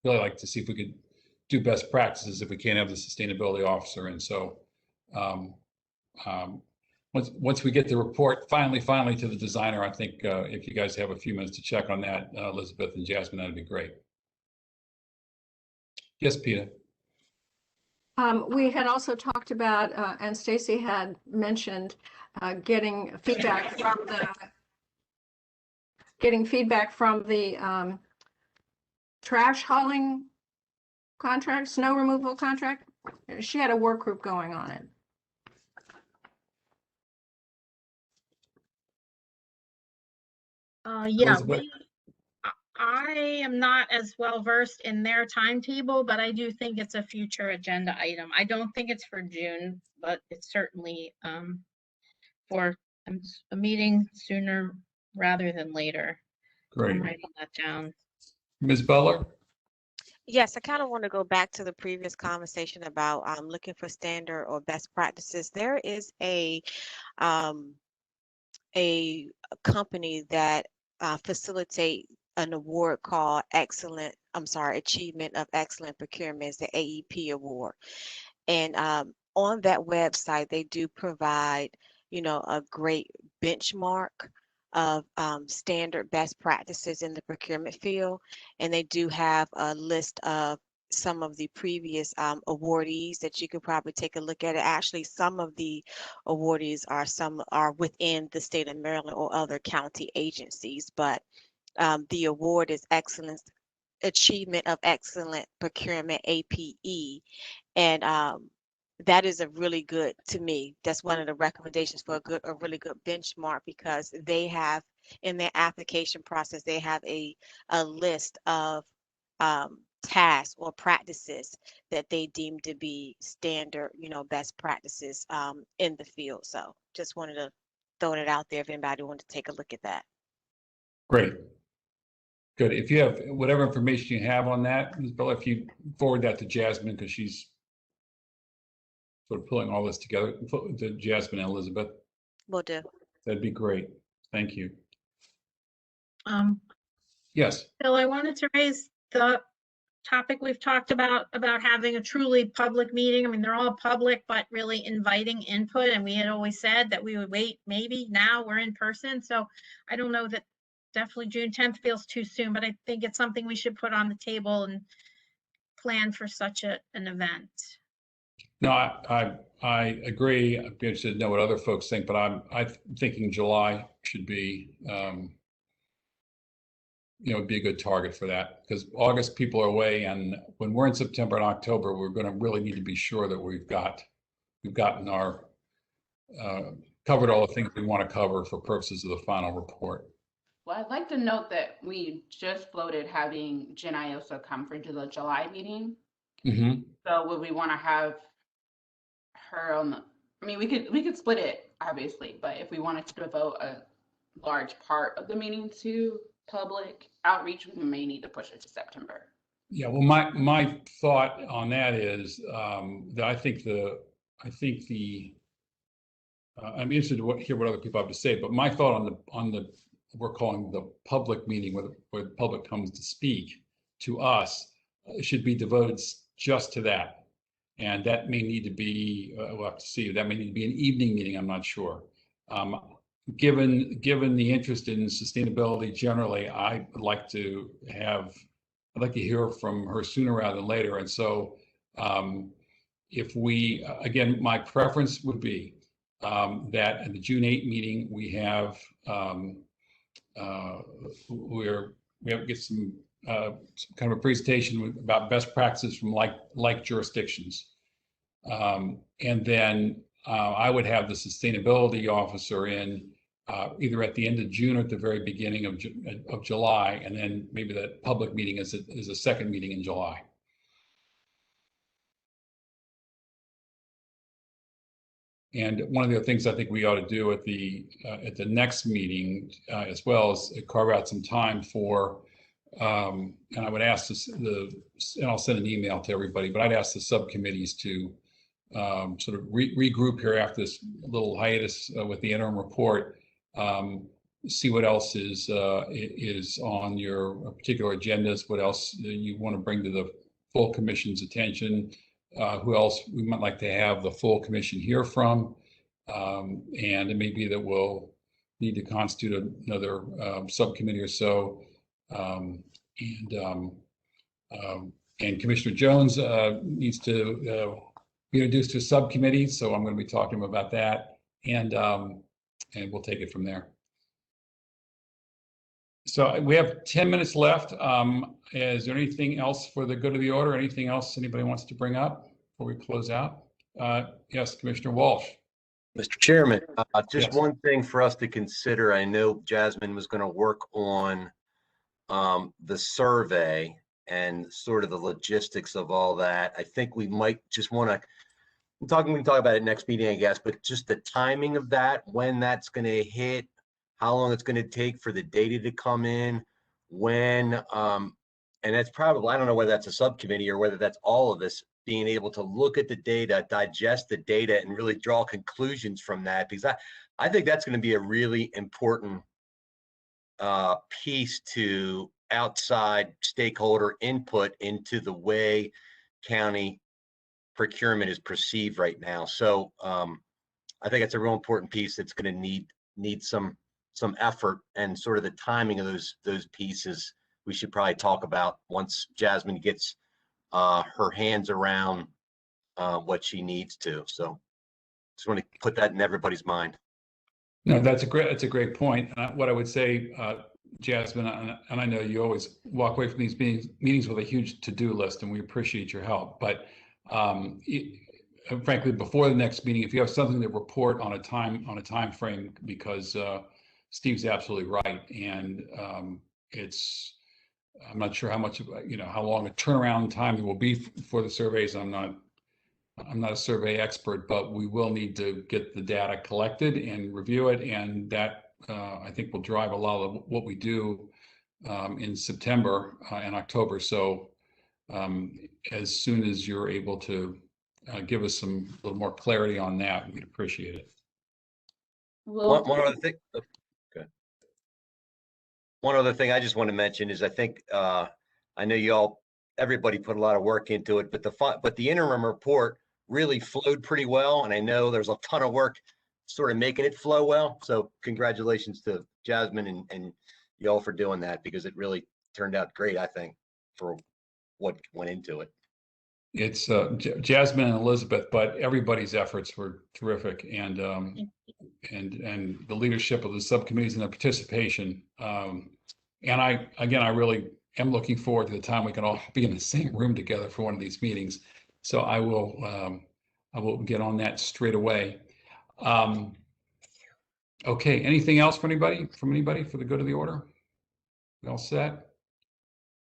really like to see if we could do best practices if we can't have the sustainability officer in. So once we get the report finally to the designer, I think if you guys have a few minutes to check on that, Elizabeth and Jasmine, that'd be great. Yes, Peter. We had also talked about, and Stacy had mentioned, getting feedback from the trash hauling contract, snow removal contract. She had a work group going on it. Yeah, I am not as well versed in their timetable, but I do think it's a future agenda item. I don't think it's for June, but it's certainly for a meeting sooner rather than later. Great. I'm writing that down. Ms. Butler? Yes, I kind of want to go back to the previous conversation about looking for standard or best practices. There is a company that facilitate an award called Achievement of Excellent Procurement, the AEP award. And on that website, they do provide, a great benchmark of standard best practices in the procurement field. And they do have a list of some of the previous awardees that you could probably take a look at. Actually, some of the awardees are within the state of Maryland or other county agencies, but the award is Achievement of Excellent Procurement, APE. And that is a really good, to me, that's one of the recommendations for a really good benchmark, because they have in their application process, they have a list of tasks or practices that they deem to be standard, best practices in the field. So just wanted to throw it out there if anybody wanted to take a look at that. Great. Good. If you have whatever information you have on that, Ms. Bella, if you forward that to Jasmine, because she's sort of pulling all this together, to Jasmine and Elizabeth. Will do. That'd be great. Thank you. Yes. Bill, I wanted to raise the topic we've talked about having a truly public meeting. I mean, they're all public, but really inviting input. And we had always said that we would wait, maybe now we're in person. So I don't know that definitely June 10th feels too soon, but I think it's something we should put on the table and plan for such an event. No, I agree. I'd be interested to know what other folks think, but I'm thinking July should be, would be a good target for that, because August people are away, and when we're in September and October, we're going to really need to be sure that we've gotten our covered all the things we want to cover for purposes of the final report. Well, I'd like to note that we just floated having Jen Iosa come for the July meeting. Mm-hmm. So would we want to have her on the, I mean, we could split it obviously, but if we wanted to devote a large part of the meeting to public outreach, we may need to push it to September. Yeah, well, my thought on that is that I think I'm interested to hear what other people have to say, but my thought on the we're calling the public meeting where the public comes to speak to us should be devoted just to that. And that may need to be, we'll have to see, that may need to be an evening meeting, I'm not sure. Given the interest in sustainability generally, I'd like to hear from her sooner rather than later. And so if we, again, my preference would be that at the June 8 meeting, we have, we have to get some kind of a presentation about best practices from like jurisdictions. And then I would have the sustainability officer in either at the end of June or at the very beginning of July, and then maybe that public meeting is a second meeting in July. And one of the things I think we ought to do at the next meeting as well is carve out some time for, and I would ask and I'll send an email to everybody, but I'd ask the subcommittees to sort of regroup here after this little hiatus with the interim report, see what else is on your particular agendas, what else you want to bring to the full commission's attention, who else we might like to have the full commission hear from, and it may be that we'll need to constitute another subcommittee or so, and Commissioner Jones needs to be introduced to a subcommittee, so I'm going to be talking to him about that, and we'll take it from there. So we have 10 minutes left. Is there anything else for the good of the order? Anything else anybody wants to bring up before we close out? Yes, Commissioner Walsh. Mr. Chairman, just Yes. one thing for us to consider. I know Jasmine was going to work on the survey and sort of the logistics of all that. I think we might just want to, we can talk about it next meeting, I guess, but just the timing of that, when that's going to hit, how long it's going to take for the data to come in, when, and that's probably, I don't know whether that's a subcommittee or whether that's all of us being able to look at the data, digest the data, and really draw conclusions from that, because I think that's going to be a really important piece to outside stakeholder input into the way county procurement is perceived right now. So I think it's a real important piece that's going to need some effort, and sort of the timing of those pieces we should probably talk about once Jasmine gets her hands around what she needs to. So just want to put that in everybody's mind. No, that's a great point. What I would say, Jasmine, and I know you always walk away from these meetings with a huge to-do list, and we appreciate your help. But frankly, before the next meeting, if you have something to report on a time frame, because Steve's absolutely right, and I'm not sure how much, how long a turnaround time there will be for the surveys. I'm not a survey expert, but we will need to get the data collected and review it, and that I think will drive a lot of what we do in September and October. So as soon as you're able to give us a little more clarity on that, we'd appreciate it. Well, One other thing. one other thing I just want to mention is I think, I know everybody put a lot of work into it, but the interim report really flowed pretty well. And I know there's a ton of work sort of making it flow well. So congratulations to Jasmine and y'all for doing that, because it really turned out great, I think, for what went into it. It's Jasmine and Elizabeth, but everybody's efforts were terrific, and the leadership of the subcommittees and the participation. And I really am looking forward to the time we can all be in the same room together for one of these meetings. So I will get on that straight away. Okay, anything else from anybody for the good of the order? We all set?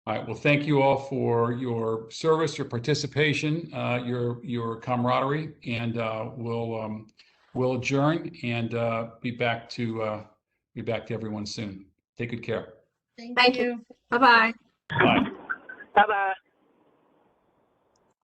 All right, well, thank you all for your service, your participation, your camaraderie, and we'll adjourn and be back to everyone soon. Take good care. Thank you. Bye-bye. Bye. Bye-bye.